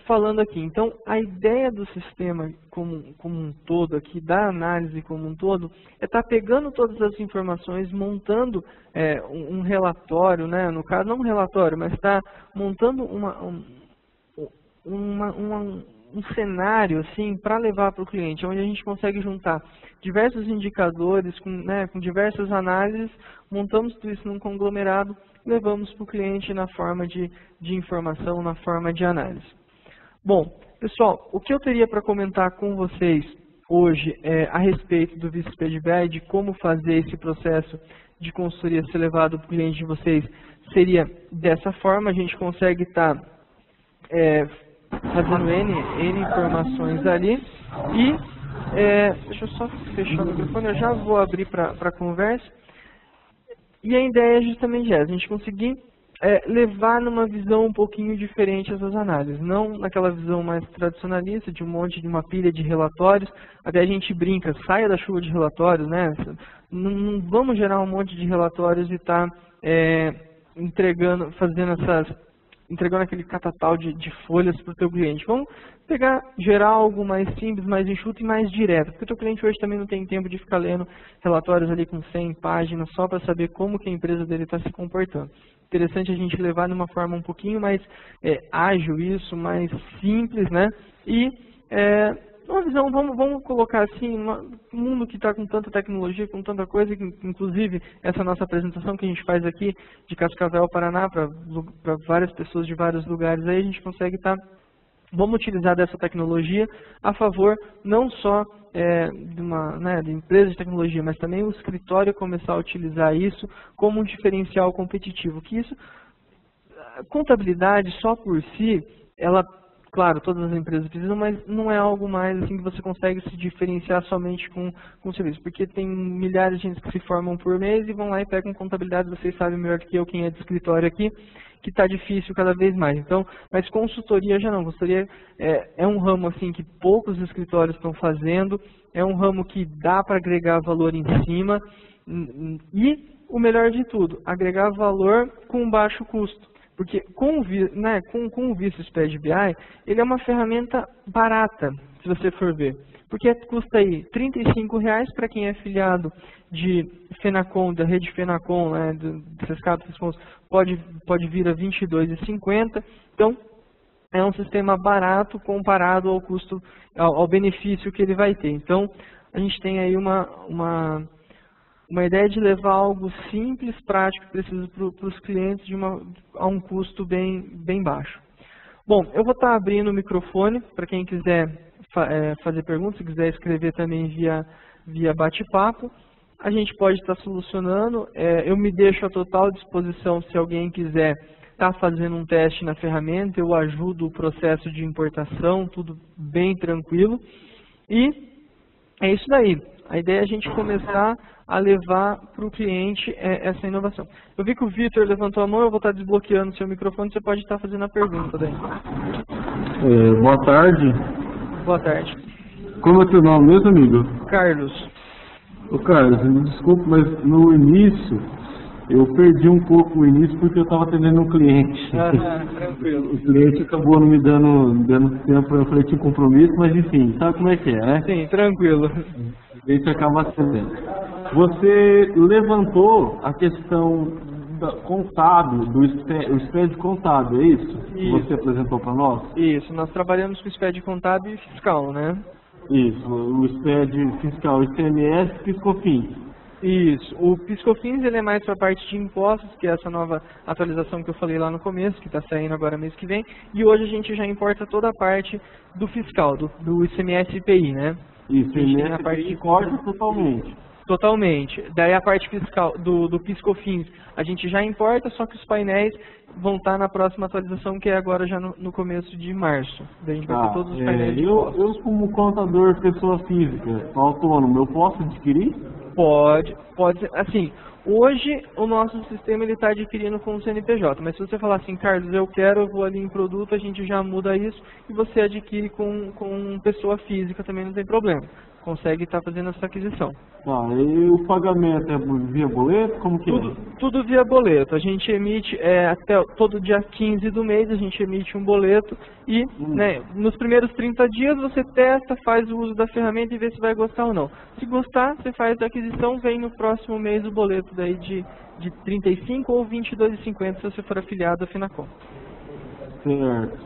falando aqui? Então, a ideia do sistema como um todo, aqui, da análise como um todo, é estar pegando todas as informações, montando um relatório, né? No caso, não um relatório, mas está montando um cenário assim para levar para o cliente, onde a gente consegue juntar diversos indicadores com diversas análises, montamos tudo isso num conglomerado, levamos para o cliente na forma de informação, na forma de análise. Bom, pessoal, o que eu teria para comentar com vocês hoje a respeito do Visped BI, de como fazer esse processo de consultoria ser levado para o cliente de vocês, seria dessa forma. A gente consegue estar fazendo N informações ali e deixa eu só fechar o microfone, eu já vou abrir para a conversa. E a ideia é justamente essa, a gente conseguir levar numa visão um pouquinho diferente essas análises, não naquela visão mais tradicionalista de uma pilha de relatórios. Até a gente brinca, saia da chuva de relatórios, né? Não vamos gerar um monte de relatórios e estar entregando aquele catatal de folhas para o teu cliente. Vamos gerar algo mais simples, mais enxuto e mais direto, porque o teu cliente hoje também não tem tempo de ficar lendo relatórios ali com 100 páginas só para saber como que a empresa dele está se comportando. Interessante a gente levar de uma forma um pouquinho mais ágil isso, mais simples, né? E uma visão, vamos colocar assim, um mundo que está com tanta tecnologia, com tanta coisa, que inclusive essa nossa apresentação que a gente faz aqui de Cascavel, Paraná, para várias pessoas de vários lugares, aí a gente consegue vamos utilizar dessa tecnologia a favor não só de empresa de tecnologia, mas também o escritório começar a utilizar isso como um diferencial competitivo. Que isso, contabilidade só por si, claro, todas as empresas precisam, mas não é algo mais assim que você consegue se diferenciar somente com o serviço, porque tem milhares de gente que se formam por mês e vão lá e pegam contabilidade. Vocês sabem melhor que eu, quem é de escritório aqui, que está difícil cada vez mais. Então, mas consultoria já não. Consultoria é um ramo assim que poucos escritórios estão fazendo, é um ramo que dá para agregar valor em cima e, o melhor de tudo, agregar valor com baixo custo. Porque com o Visped BI, ele é uma ferramenta barata, se você for ver. Porque custa aí R$ 35,00 para quem é afiliado de Fenacom, da rede Fenacom, né, desses cabos, pode vir a R$ 22,50. Então, é um sistema barato comparado ao custo, ao benefício que ele vai ter. Então, a gente tem aí uma ideia de levar algo simples, prático, preciso para os clientes a um custo bem baixo. Bom, eu vou estar abrindo o microfone para quem quiser fazer perguntas, se quiser escrever também via bate-papo. A gente pode estar solucionando, eu me deixo à total disposição se alguém quiser estar fazendo um teste na ferramenta, eu ajudo o processo de importação, tudo bem tranquilo. E é isso daí. A ideia é a gente começar a levar para o cliente essa inovação. Eu vi que o Vitor levantou a mão, eu vou estar desbloqueando o seu microfone, você pode estar fazendo a pergunta daí. Boa tarde. Boa tarde. Como é teu nome mesmo, amigo? Carlos. Ô Carlos, me desculpe, mas no início, eu perdi um pouco o início porque eu estava atendendo um cliente. Tranquilo. O cliente acabou não me dando tempo, eu falei que tinha compromisso, mas enfim, sabe como é que é, né? Sim, tranquilo. A gente acaba atendendo. Você levantou a questão contábil, do SPED contábil, é isso? Que você apresentou para nós? Isso, nós trabalhamos com SPED contábil e fiscal, né? Isso, o SPED fiscal, ICMS e PIS/COFINS. Isso, o PIS/COFINS ele é mais para a parte de impostos, que é essa nova atualização que eu falei lá no começo, que está saindo agora mês que vem, e hoje a gente já importa toda a parte do fiscal, do ICMS e IPI, né? Isso, a parte de corte totalmente. Totalmente. Daí a parte fiscal do PIS/COFINS a gente já importa, só que os painéis vão estar na próxima atualização, que é agora já no começo de março. Daí a gente vai ter todos os painéis de impostos. Eu como contador, pessoa física, autônomo, eu posso adquirir? Pode, assim, hoje o nosso sistema está adquirindo com o CNPJ, mas se você falar assim, Carlos, eu vou ali em produto, a gente já muda isso e você adquire com pessoa física, também não tem problema. Consegue estar fazendo essa aquisição. E o pagamento é via boleto? Como que Tudo via boleto. A gente emite, até todo dia 15 do mês, a gente emite um boleto e nos primeiros 30 dias você testa, faz o uso da ferramenta e vê se vai gostar ou não. Se gostar, você faz a aquisição, vem no próximo mês o boleto daí de 35 ou 22,50 se você for afiliado à Finacom. Certo.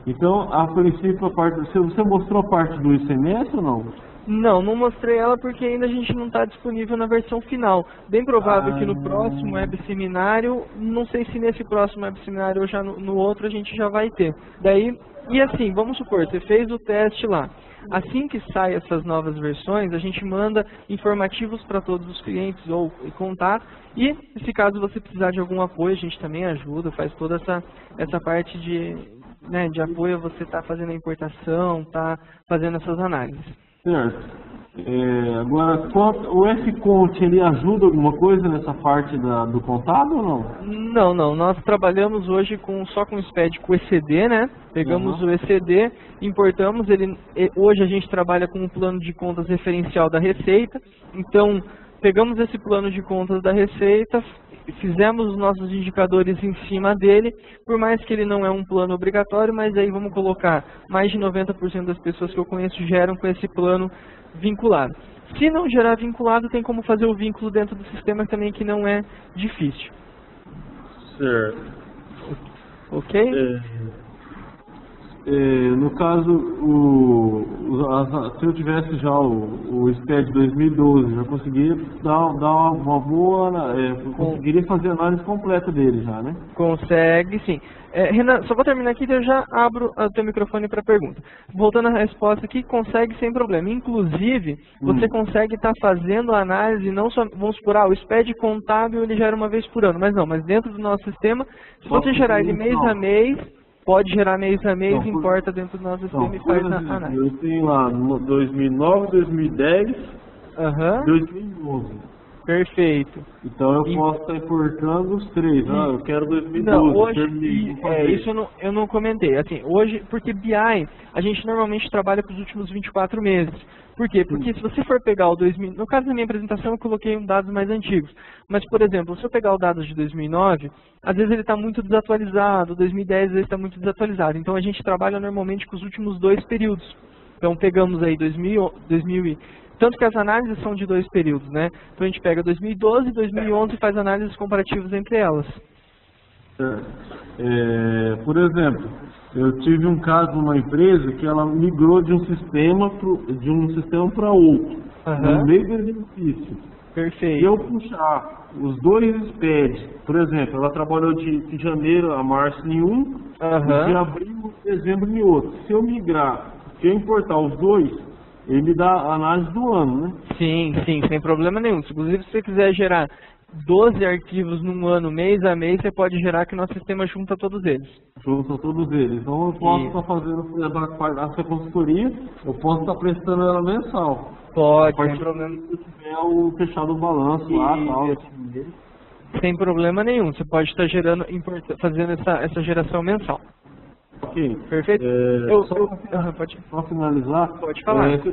Então, a princípio, você mostrou a parte do ICMS ou não? Não, não mostrei ela porque ainda a gente não está disponível na versão final. Bem provável que no próximo web seminário, não sei se nesse próximo web seminário ou já no outro a gente já vai ter. Daí, e assim, vamos supor, você fez o teste lá. Assim que saem essas novas versões, a gente manda informativos para todos os clientes ou contato. E, se caso você precisar de algum apoio, a gente também ajuda, faz toda essa parte de apoio, você está fazendo a importação, está fazendo essas análises. Certo. Agora, o F-Cont, ele ajuda alguma coisa nessa parte do contábil ou não? Não. Nós trabalhamos hoje só com o SPED, com o ECD, né? Pegamos o ECD, importamos, hoje a gente trabalha com um plano de contas referencial da Receita. Então, pegamos esse plano de contas da Receita, fizemos os nossos indicadores em cima dele, por mais que ele não é um plano obrigatório, mas aí vamos colocar, mais de 90% das pessoas que eu conheço geram com esse plano vinculado. Se não gerar vinculado, tem como fazer o vínculo dentro do sistema também, que não é difícil. Certo. Ok? No caso, se eu tivesse já o SPED 2012, já conseguiria dar uma boa, conseguiria fazer a análise completa dele já, né? Consegue, sim. Renan, só vou terminar aqui e eu já abro o teu microfone para a pergunta. Voltando à resposta aqui, consegue sem problema. Inclusive, você consegue estar fazendo a análise, não só, vamos supor, o SPED contábil ele gera uma vez por ano, mas dentro do nosso sistema, se você gerar ele mês a mês, pode gerar mês a mês, importa dentro do nosso sistema e faz a análise. Eu tenho lá 2009, 2010, 2011. Perfeito. Então eu posso estar importando os três. Eu quero 2012. Não, hoje, isso eu não comentei. Assim, hoje, porque BI, a gente normalmente trabalha com os últimos 24 meses. Por quê? Porque se você for pegar o 2000, no caso da minha apresentação eu coloquei dados mais antigos, mas por exemplo, se eu pegar o dados de 2009, às vezes ele está muito desatualizado, 2010 às vezes está muito desatualizado, então a gente trabalha normalmente com os últimos 2 períodos. Então pegamos aí 2000 tanto que as análises são de 2 períodos, né? Então a gente pega 2012 e 2011 e faz análises comparativas entre elas. Por exemplo, eu tive um caso numa empresa que ela migrou de um sistema para outro, no meio do exercício. Perfeito. Se eu puxar os 2 SPEDs, por exemplo, ela trabalhou de janeiro a março em um, de abril a dezembro em outro. Se eu migrar, se eu importar os 2, ele me dá a análise do ano, né? Sim, sem problema nenhum. Inclusive, se você quiser gerar 12 arquivos num ano, mês a mês, você pode gerar que o nosso sistema junta todos eles. Junta todos eles. Então eu posso estar fazendo essa consultoria, eu posso estar prestando ela mensal. Pode, sem problema. Se tiver o fechado o balanço lá, tal. Sem problema nenhum. Você pode estar fazendo essa geração mensal. Ok. Perfeito. Para finalizar, pode falar. Você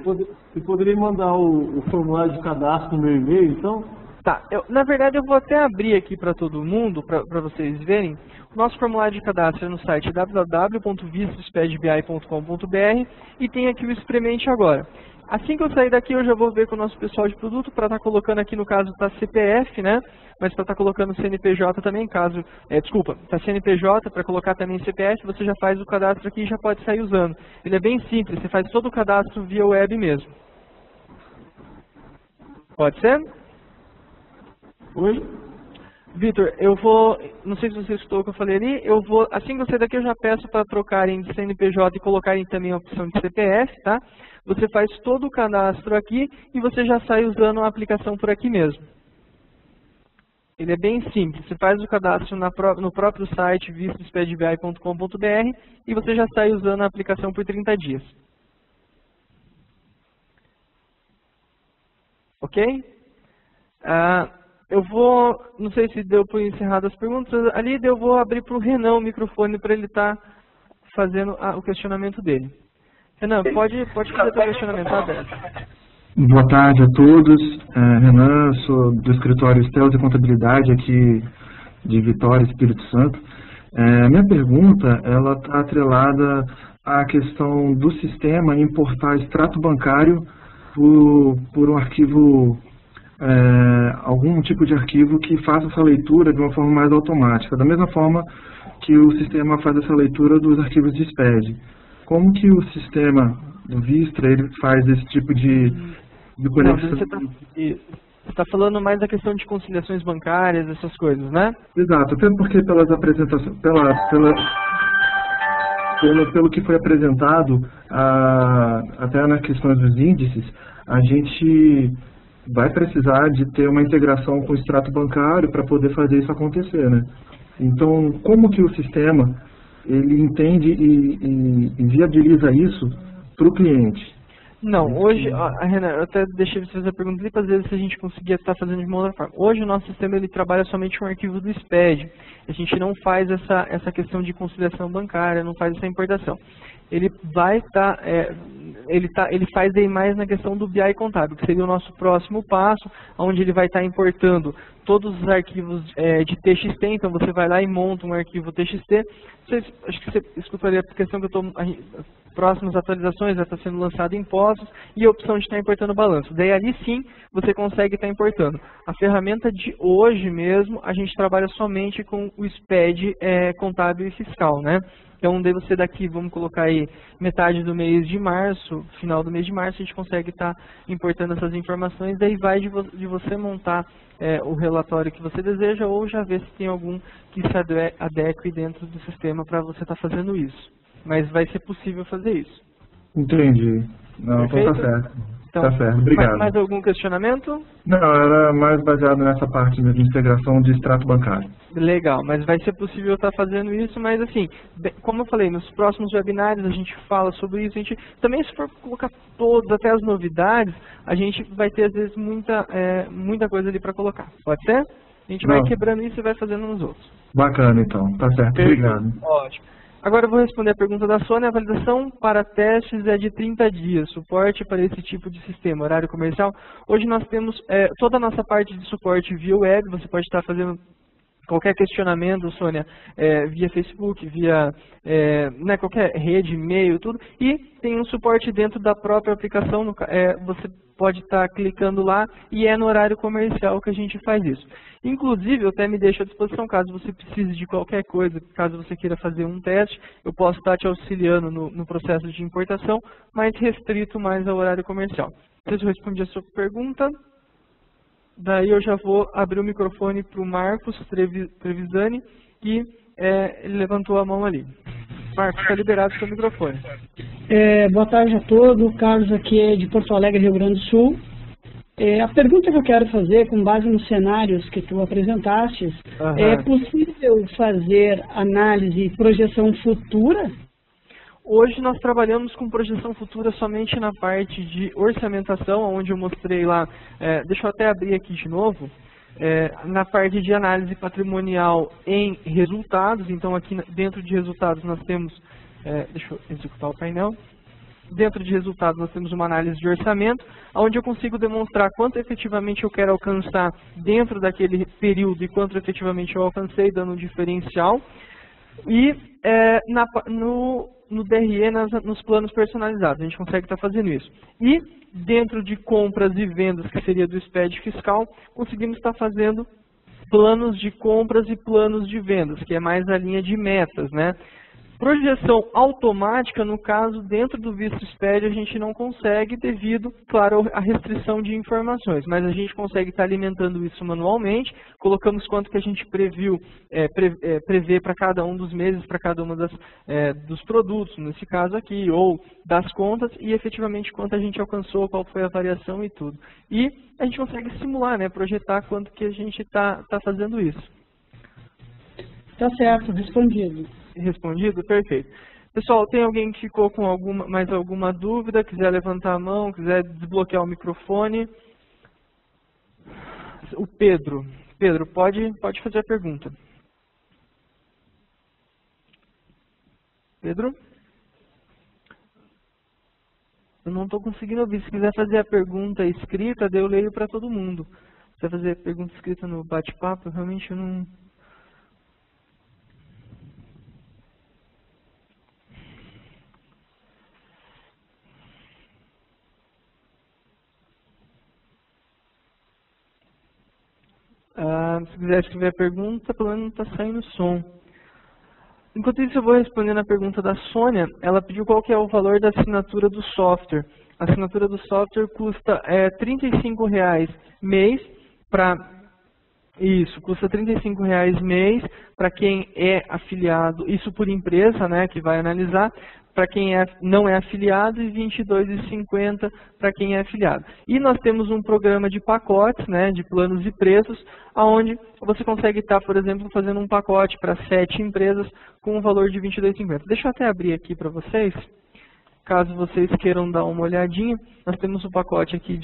poderia mandar o formulário de cadastro no meu e-mail, então? Tá, na verdade eu vou até abrir aqui para todo mundo, para vocês verem. O nosso formulário de cadastro é no site www.vistaspedbi.com.br e tem aqui o experimente agora. Assim que eu sair daqui eu já vou ver com o nosso pessoal de produto para estar colocando aqui, no caso tá CPF, né? Mas para estar colocando CNPJ também, caso, tá CNPJ, para colocar também CPF, você já faz o cadastro aqui e já pode sair usando. Ele é bem simples, você faz todo o cadastro via web mesmo. Pode ser? Oi? Vitor, não sei se você escutou o que eu falei ali, assim que eu sair daqui eu já peço para trocarem de CNPJ e colocarem também a opção de CPF, tá? Você faz todo o cadastro aqui e você já sai usando a aplicação por aqui mesmo. Ele é bem simples, você faz o cadastro no próprio site vistaspedbi.com.br e você já sai usando a aplicação por 30 dias. Ok? Não sei se deu por encerrado as perguntas, ali eu vou abrir para o Renan o microfone para ele estar fazendo o questionamento dele. Renan, pode fazer o questionamento, tá aberto. Boa tarde a todos. Renan, sou do escritório Estelos e Contabilidade aqui de Vitória, Espírito Santo. Minha pergunta, ela está atrelada à questão do sistema importar extrato bancário por um arquivo algum tipo de arquivo que faça essa leitura de uma forma mais automática, da mesma forma que o sistema faz essa leitura dos arquivos de SPED. Como que o sistema do Vistra ele faz esse tipo de conexão? Não, você está falando mais da questão de conciliações bancárias, essas coisas, né? Exato, até porque pelas apresentações, pelo que foi apresentado, até nas questões dos índices, a gente vai precisar de ter uma integração com o extrato bancário para poder fazer isso acontecer, né? Então, como que o sistema ele entende e viabiliza isso para o cliente? Não, hoje, Renan, eu até deixei você fazer a pergunta ali para ver se a gente conseguia estar fazendo de uma outra forma. Hoje o nosso sistema ele trabalha somente com o arquivo do SPED. A gente não faz essa questão de conciliação bancária, não faz essa importação. Ele vai estar, ele faz aí mais na questão do BI contábil, que seria o nosso próximo passo, onde ele vai estar importando todos os arquivos de TXT, então você vai lá e monta um arquivo TXT. Acho que você escutou ali a questão que eu estou... Próximas atualizações vai estar sendo lançado impostos e a opção de estar importando balanço. Daí ali sim você consegue estar importando. A ferramenta de hoje mesmo, a gente trabalha somente com o SPED contábil e fiscal, né? Então daí você daqui, vamos colocar aí metade do mês de março, final do mês de março, a gente consegue estar importando essas informações, daí vai de você montar o relatório que você deseja ou já ver se tem algum que se adeque dentro do sistema para você estar fazendo isso. Mas vai ser possível fazer isso. Entendi. Não, então tá certo. Então, tá certo, obrigado. Mais algum questionamento? Não, era mais baseado nessa parte mesmo, de integração de extrato bancário. Legal, mas vai ser possível estar fazendo isso, mas assim, como eu falei, nos próximos webinários a gente fala sobre isso, a gente também se for colocar todos, até as novidades, a gente vai ter às vezes muita coisa ali para colocar. Pode ser? A gente vai quebrando isso e vai fazendo nos outros. Bacana então, tá certo, obrigado. Ótimo. Agora eu vou responder a pergunta da Sônia. A validação para testes é de 30 dias. Suporte para esse tipo de sistema, horário comercial. Hoje nós temos toda a nossa parte de suporte via web. Você pode estar fazendo qualquer questionamento, Sônia, via Facebook, via qualquer rede, e-mail, tudo. E tem um suporte dentro da própria aplicação. Você pode estar clicando lá e é no horário comercial que a gente faz isso. Inclusive, eu até me deixo à disposição, caso você precise de qualquer coisa, caso você queira fazer um teste, eu posso estar te auxiliando no processo de importação, mas restrito mais ao horário comercial. Não sei se eu respondi a sua pergunta. Daí eu já vou abrir o microfone para o Marcos Trevisani, que ele levantou a mão ali. Marcos, está liberado o seu microfone. Boa tarde a todos. O Carlos aqui é de Porto Alegre, Rio Grande do Sul. A pergunta que eu quero fazer, com base nos cenários que tu apresentaste, é possível fazer análise e projeção futura? Hoje nós trabalhamos com projeção futura somente na parte de orçamentação, onde eu mostrei lá, deixa eu até abrir aqui de novo, na parte de análise patrimonial em resultados. Então aqui dentro de resultados nós temos, deixa eu executar o painel. Dentro de resultados nós temos uma análise de orçamento, onde eu consigo demonstrar quanto efetivamente eu quero alcançar dentro daquele período e quanto efetivamente eu alcancei, dando um diferencial. E no DRE, nos planos personalizados, a gente consegue estar fazendo isso. E dentro de compras e vendas, que seria do SPED fiscal, conseguimos estar fazendo planos de compras e planos de vendas, que é mais a linha de metas, né? Projeção automática, no caso, dentro do visto SPED, a gente não consegue devido, claro, à restrição de informações, mas a gente consegue estar alimentando isso manualmente, colocamos quanto que a gente prevê para cada um dos meses, para cada uma dos produtos, nesse caso aqui, ou das contas, e efetivamente quanto a gente alcançou, qual foi a variação e tudo. E a gente consegue simular, né, projetar quanto que a gente está fazendo isso. Tá certo, respondido. Respondido? Perfeito. Pessoal, tem alguém que ficou com mais alguma dúvida, quiser levantar a mão, quiser desbloquear o microfone? O Pedro. Pedro, pode fazer a pergunta. Pedro? Eu não estou conseguindo ouvir. Se quiser fazer a pergunta escrita, daí eu leio para todo mundo. Se quiser fazer a pergunta escrita no bate-papo, realmente eu não... Se quiser escrever a pergunta, pelo menos não está saindo som. Enquanto isso, eu vou respondendo a pergunta da Sônia. Ela pediu qual que é o valor da assinatura do software. A assinatura do software custa R$ 35,00 mês para... Isso, custa R$ 35,00 mês para quem é afiliado, isso por empresa, né, que vai analisar, para quem não é afiliado e R$ 22,50 para quem é afiliado. E nós temos um programa de pacotes, né, de planos e preços, onde você consegue estar, por exemplo, fazendo um pacote para 7 empresas com um valor de R$ 22,50. Deixa eu até abrir aqui para vocês. Caso vocês queiram dar uma olhadinha, nós temos o pacote aqui,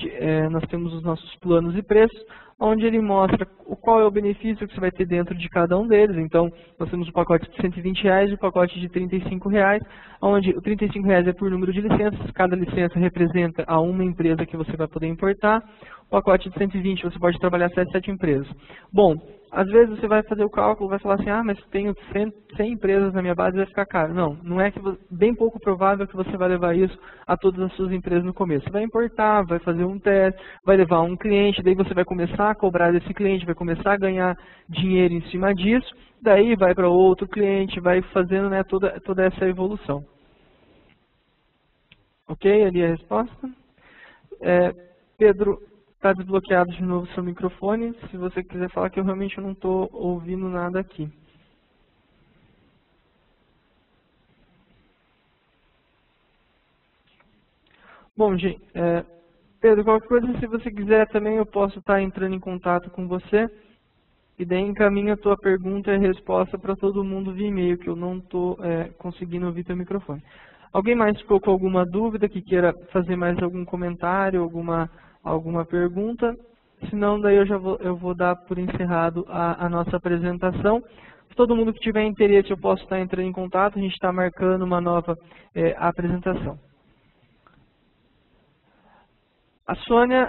nós temos os nossos planos e preços, onde ele mostra qual é o benefício que você vai ter dentro de cada um deles. Então, nós temos o pacote de R$ 120,00 e o pacote de R$ 35,00, onde o R$ 35,00 é por número de licenças, cada licença representa a uma empresa que você vai poder importar. O pacote de 120 você pode trabalhar 7 empresas. Bom, às vezes você vai fazer o cálculo, vai falar assim, mas tenho 100 empresas na minha base, vai ficar caro. Não, não é que bem pouco provável que você vai levar isso a todas as suas empresas no começo. Você vai importar, vai fazer um teste, vai levar um cliente, daí você vai começar a cobrar desse cliente, vai começar a ganhar dinheiro em cima disso, daí vai para outro cliente, vai fazendo, né, toda essa evolução. Ok? Ali a resposta. Pedro, está desbloqueado de novo o seu microfone. Se você quiser falar, que eu realmente não estou ouvindo nada aqui. Bom, gente, Pedro, qualquer coisa, se você quiser também, eu posso estar entrando em contato com você. E daí encaminha a tua pergunta e resposta para todo mundo via e-mail, que eu não estou conseguindo ouvir teu microfone. Alguém mais ficou com alguma dúvida, que queira fazer mais algum comentário, alguma pergunta? Se não, daí eu vou dar por encerrado a nossa apresentação. Se todo mundo que tiver interesse, eu posso estar entrando em contato, a gente está marcando uma nova apresentação. A Sônia,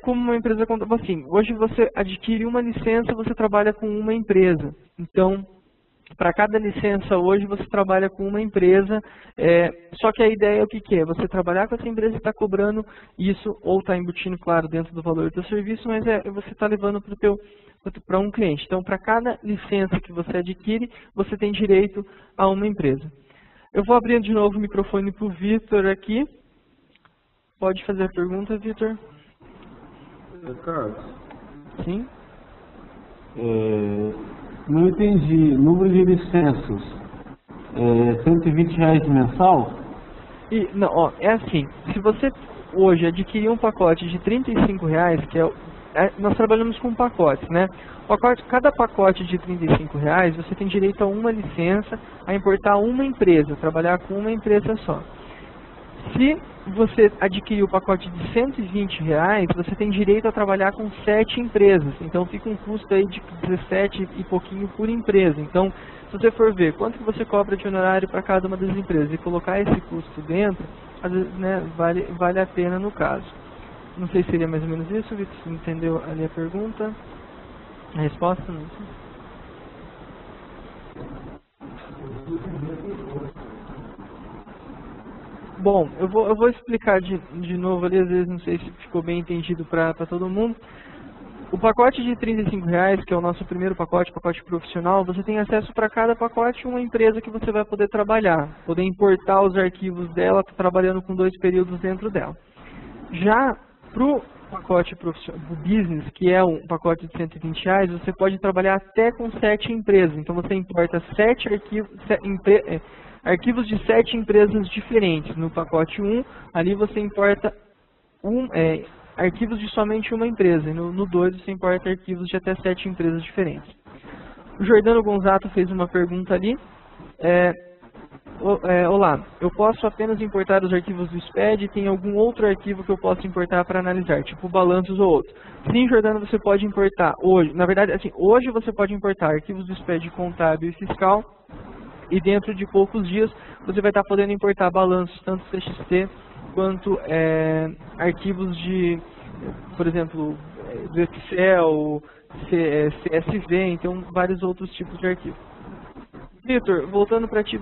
como uma empresa, assim, hoje você adquire uma licença, você trabalha com uma empresa. Então, para cada licença hoje você trabalha com uma empresa, só que a ideia é o que é? Você trabalhar com essa empresa e está cobrando isso, ou está embutindo, claro, dentro do valor do teu serviço, mas você está levando para um cliente. Então, para cada licença que você adquire, você tem direito a uma empresa. Eu vou abrir de novo o microfone para o Vitor aqui. Pode fazer a pergunta, Vitor? Carlos. Sim? Não entendi. Número de licenças, R$120 mensal? Não, ó, é assim, se você hoje adquirir um pacote de R$35, que nós trabalhamos com pacotes, né? Cada pacote de R$35, você tem direito a uma licença, a importar uma empresa, trabalhar com uma empresa só. Se você adquirir o pacote de R$120, você tem direito a trabalhar com 7 empresas. Então fica um custo aí de 17 e pouquinho por empresa. Então, se você for ver quanto que você cobra de honorário para cada uma das empresas e colocar esse custo dentro, às vezes, né, vale a pena no caso. Não sei se seria mais ou menos isso, Vitor, você entendeu ali a pergunta? A resposta? Não sei. Bom, eu vou explicar de novo ali, às vezes não sei se ficou bem entendido para todo mundo. O pacote de R$35, que é o nosso primeiro pacote profissional, você tem acesso para cada pacote uma empresa que você vai poder trabalhar, poder importar os arquivos dela, trabalhando com 2 períodos dentro dela. Já para o pacote profissional, o business, que é um pacote de R$120, você pode trabalhar até com 7 empresas. Então você importa 7 arquivos de 7 empresas diferentes. No pacote 1, ali você importa arquivos de somente uma empresa. E no 2, você importa arquivos de até 7 empresas diferentes. O Jordano Gonzato fez uma pergunta ali. Olá, eu posso apenas importar os arquivos do SPED? Tem algum outro arquivo que eu possa importar para analisar, tipo balanços ou outro? Sim, Jordano, você pode importar hoje. Na verdade, assim, hoje você pode importar arquivos do SPED contábil e fiscal. E dentro de poucos dias você vai estar podendo importar balanços, tanto CXT quanto arquivos de, por exemplo, do Excel, CSV, então vários outros tipos de arquivos. Vitor, voltando para ti,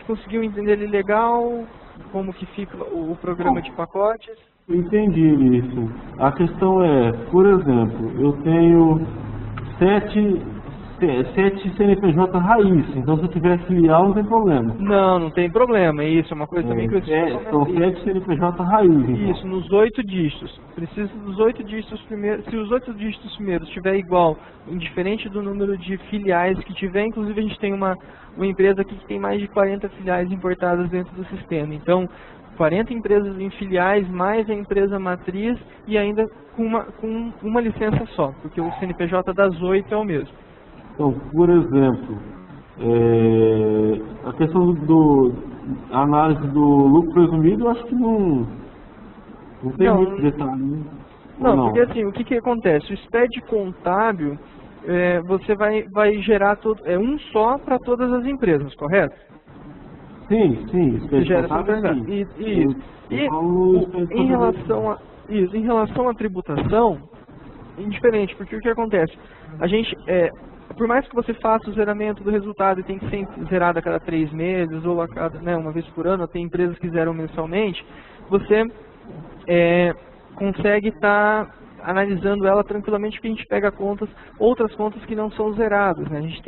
conseguiu entender ele legal? Como que fica o programa de pacotes? Eu entendi isso. A questão é, por exemplo, eu tenho 7 CNPJ raiz, então se eu tiver filial não tem problema. Não tem problema, isso é uma coisa também que eu são 7 CNPJ raiz. Então. Isso, nos 8 dígitos. Precisa dos 8 dígitos primeiros. Se os 8 dígitos primeiros estiver igual, indiferente do número de filiais que tiver, inclusive a gente tem uma empresa aqui que tem mais de 40 filiais importadas dentro do sistema. Então, 40 empresas em filiais, mais a empresa matriz e ainda com uma licença só, porque o CNPJ das 8 é o mesmo. Então, por exemplo, a questão a análise do lucro presumido, eu acho que não tem muito detalhe. Né? Não, porque assim, o que acontece? O SPED contábil, você vai gerar um só para todas as empresas, correto? Sim, SPED contábil, sim. Em relação à tributação, indiferente, porque o que acontece? A gente, por mais que você faça o zeramento do resultado e tem que ser zerado a cada 3 meses ou a cada, uma vez por ano, tem empresas que zeram mensalmente, você consegue estar analisando ela tranquilamente, porque a gente pega outras contas que não são zeradas, né? A gente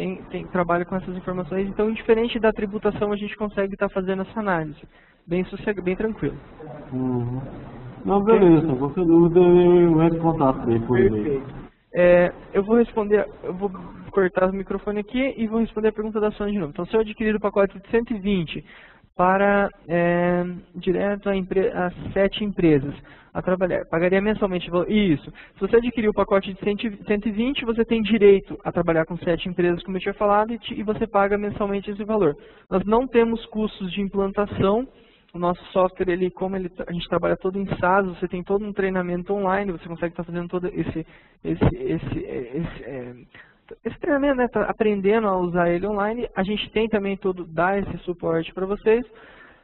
trabalha com essas informações, então indiferente da tributação a gente consegue estar fazendo essa análise, bem tranquilo. Uhum. Não, beleza, qualquer dúvida eu entro em contato aí por e-mail. Eu vou cortar o microfone aqui e vou responder a pergunta da Sônia de novo. Então, se eu adquirir o pacote de 120 para direto a 7 empresas a trabalhar, pagaria mensalmente. Isso. Se você adquirir o pacote de 120, você tem direito a trabalhar com 7 empresas, como eu tinha falado, e você paga mensalmente esse valor. Nós não temos custos de implantação. O nosso software, a gente trabalha todo em SaaS, você tem todo um treinamento online, você consegue estar fazendo todo esse treinamento, né, aprendendo a usar ele online. A gente tem também dá esse suporte para vocês.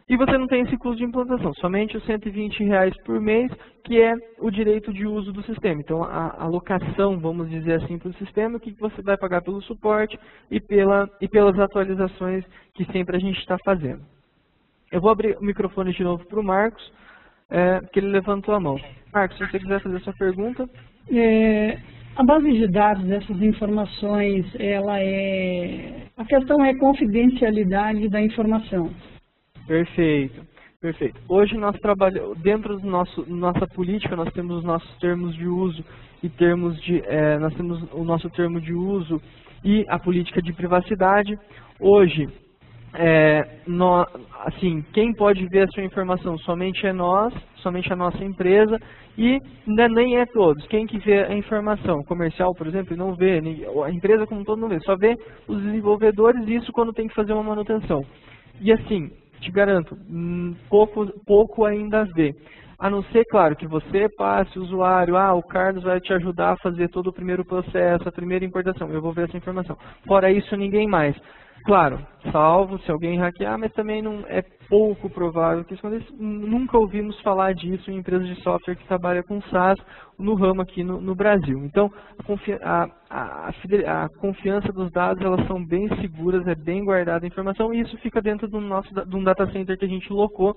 E você não tem esse custo de implantação, somente os R$120 por mês, que é o direito de uso do sistema. Então, a alocação, vamos dizer assim, para o sistema, que você vai pagar pelo suporte e pelas atualizações que sempre a gente está fazendo. Eu vou abrir o microfone de novo para o Marcos, porque ele levantou a mão. Marcos, se você quiser fazer a sua pergunta. A base de dados dessas informações, a questão é confidencialidade da informação. Perfeito. Hoje nós trabalhamos, dentro do nossa política, nós temos os nossos termos de uso nós temos o nosso termo de uso e a política de privacidade. Hoje, quem pode ver a sua informação somente é somente a nossa empresa, e nem é todos. Quem que vê a informação comercial, por exemplo, não vê, a empresa como um todo não vê, só vê os desenvolvedores, isso quando tem que fazer uma manutenção. E assim, te garanto, pouco ainda vê. A não ser, claro, que você passe o usuário, o Carlos vai te ajudar a fazer todo o primeiro processo, a primeira importação, eu vou ver essa informação. Fora isso, ninguém mais. Claro, salvo se alguém hackear, mas também não é pouco provável que isso aconteça. Nunca ouvimos falar disso em empresas de software que trabalham com SaaS no ramo aqui no Brasil. Então, a confiança dos dados, elas são bem seguras, é bem guardada a informação, e isso fica dentro de um data center que a gente locou.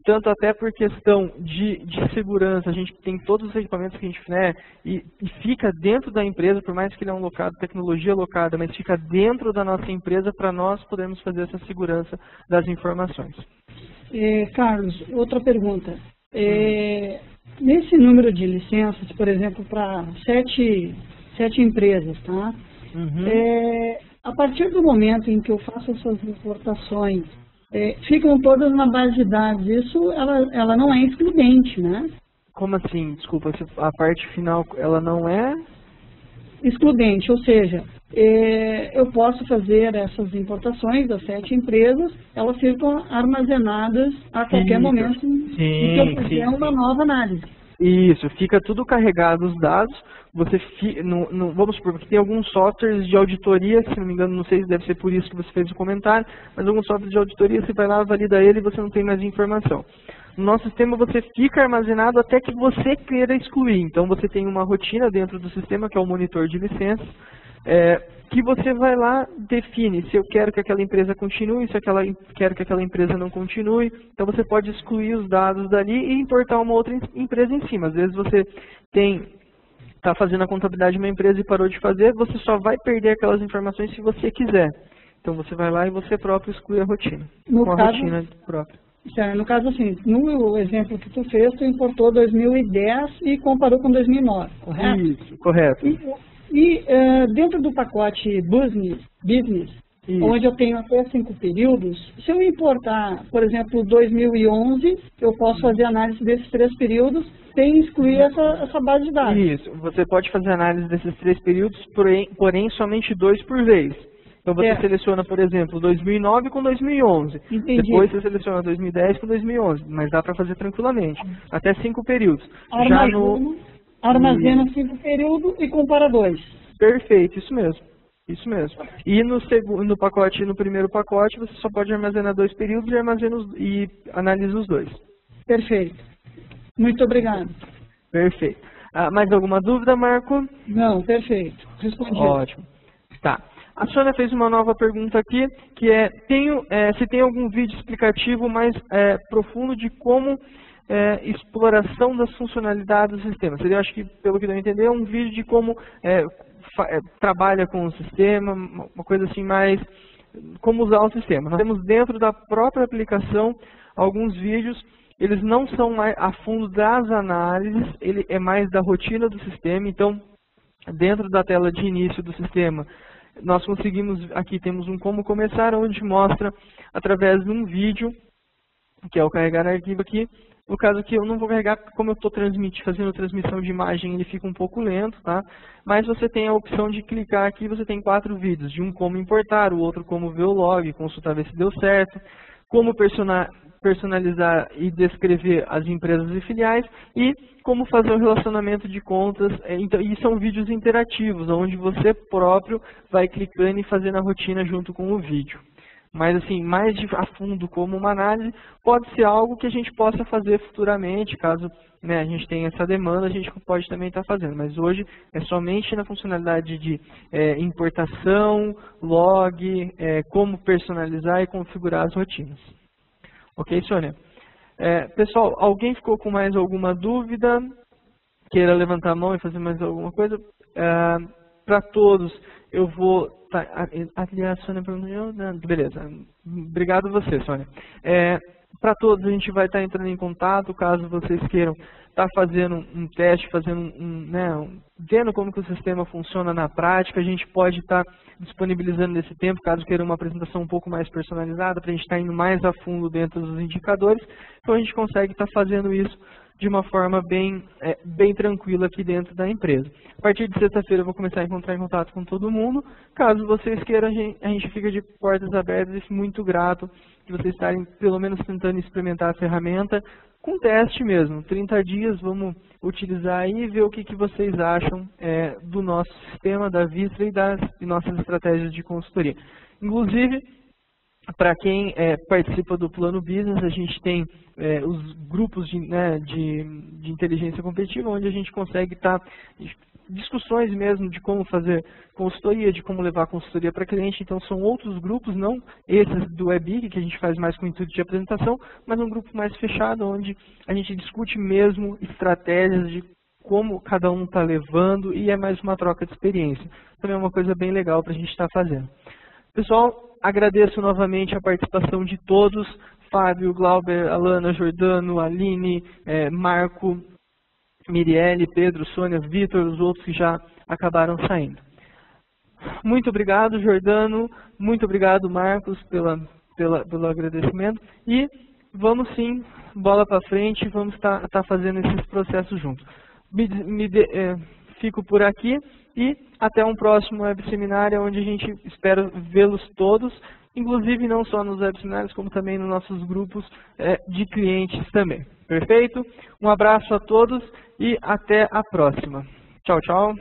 Tanto até por questão de segurança, a gente tem todos os equipamentos que a gente e fica dentro da empresa, por mais que ele é um locado, tecnologia locada, mas fica dentro da nossa empresa para nós podermos fazer essa segurança das informações. Carlos, outra pergunta. Nesse número de licenças, por exemplo, para 7 empresas, tá? Uhum. A partir do momento em que eu faço essas importações, ficam todas na base de dados. Isso, ela não é excludente, né? Como assim? Desculpa, a parte final, ela não é? Excludente, ou seja, eu posso fazer essas importações das 7 empresas, elas ficam armazenadas a qualquer momento em que eu fizer uma nova análise. Isso, fica tudo carregado os dados. Vamos supor que tem alguns softwares de auditoria, se não me engano, não sei se deve ser por isso que você fez o comentário, mas alguns softwares de auditoria, você vai lá, valida ele e você não tem mais informação. No nosso sistema você fica armazenado até que você queira excluir. Então você tem uma rotina dentro do sistema, que é o monitor de licenças, que você vai lá, define se eu quero que aquela empresa continue, se eu quero que aquela empresa não continue. Então você pode excluir os dados dali e importar uma outra empresa em cima. Às vezes você está fazendo a contabilidade de uma empresa e parou de fazer, você só vai perder aquelas informações se você quiser. Então você vai lá e você próprio exclui a rotina, com a rotina própria. No caso, assim, no exemplo que tu fez, tu importou 2010 e comparou com 2009, correto? Isso, correto. E dentro do pacote Business, onde eu tenho até 5 períodos, se eu importar, por exemplo, 2011, eu posso fazer análise desses 3 períodos sem excluir essa base de dados. Isso, você pode fazer análise desses 3 períodos, porém somente 2 por vez. Então você seleciona, por exemplo, 2009 com 2011. Entendi. Depois você seleciona 2010 com 2011, mas dá para fazer tranquilamente, até 5 períodos. Armazena 5 períodos e compara 2. Perfeito, isso mesmo. Isso mesmo. E no pacote, no primeiro pacote, você só pode armazenar 2 períodos e analisa os 2. Perfeito. Muito obrigado. Perfeito. Mais alguma dúvida, Marco? Não, perfeito. Respondi. Ótimo. Tá. A Sônia fez uma nova pergunta aqui, que é, se tem algum vídeo explicativo mais profundo de como exploração das funcionalidades do sistema. Seria, acho que, pelo que deu a entender, é um vídeo de como trabalha com o sistema, uma coisa assim mais, como usar o sistema. Nós temos dentro da própria aplicação alguns vídeos, eles não são mais a fundo das análises, ele é mais da rotina do sistema. Então, dentro da tela de início do sistema, nós conseguimos, aqui temos um como começar, onde mostra através de um vídeo, que é o carregar arquivo aqui. No caso aqui eu não vou carregar, porque como eu estou fazendo transmissão de imagem, ele fica um pouco lento, tá? Mas você tem a opção de clicar aqui, você tem 4 vídeos, de um como importar, o outro como ver o log, consultar ver se deu certo, como personalizar e descrever as empresas e filiais, e como fazer o relacionamento de contas. Então, e são vídeos interativos, onde você próprio vai clicando e fazendo a rotina junto com o vídeo. Mas assim, mais a fundo como uma análise, pode ser algo que a gente possa fazer futuramente, caso a gente tenha essa demanda, a gente pode também estar fazendo. Mas hoje é somente na funcionalidade de importação, log, como personalizar e configurar as rotinas. Ok, Sônia? Pessoal, alguém ficou com mais alguma dúvida? Queira levantar a mão e fazer mais alguma coisa? Para todos, eu vou... Aliás, Sônia perguntou... Beleza. Obrigado você, Sônia. Para todos, a gente vai estar entrando em contato, caso vocês queiram estar fazendo um teste, vendo como que o sistema funciona na prática. A gente pode estar disponibilizando nesse tempo, caso queiram uma apresentação um pouco mais personalizada, para a gente estar indo mais a fundo dentro dos indicadores. Então a gente consegue estar fazendo isso de uma forma bem tranquila aqui dentro da empresa. A partir de sexta-feira eu vou começar a entrar em contato com todo mundo. Caso vocês queiram, a gente fica de portas abertas e muito grato de vocês estarem pelo menos tentando experimentar a ferramenta com teste mesmo. 30 dias, vamos utilizar aí e ver o que vocês acham do nosso sistema, da Vistra e das nossas estratégias de consultoria. Inclusive, para quem participa do Plano Business, a gente tem os grupos de inteligência competitiva, onde a gente consegue estar discussões mesmo de como fazer consultoria, de como levar a consultoria para cliente. Então são outros grupos, não esses do Webic, que a gente faz mais com o intuito de apresentação, mas um grupo mais fechado, onde a gente discute mesmo estratégias de como cada um está levando, e é mais uma troca de experiência. Também é uma coisa bem legal para a gente estar fazendo. Pessoal, agradeço novamente a participação de todos, Fábio, Glauber, Alana, Jordano, Aline, Marco, Mirielle, Pedro, Sônia, Vitor, os outros que já acabaram saindo. Muito obrigado, Jordano, muito obrigado, Marcos, pelo agradecimento, e vamos sim, bola para frente, vamos estar fazendo esses processos juntos. Fico por aqui e até um próximo webseminário, onde a gente espera vê-los todos, inclusive não só nos webseminários, como também nos nossos grupos de clientes também. Perfeito? Um abraço a todos e até a próxima. Tchau, tchau.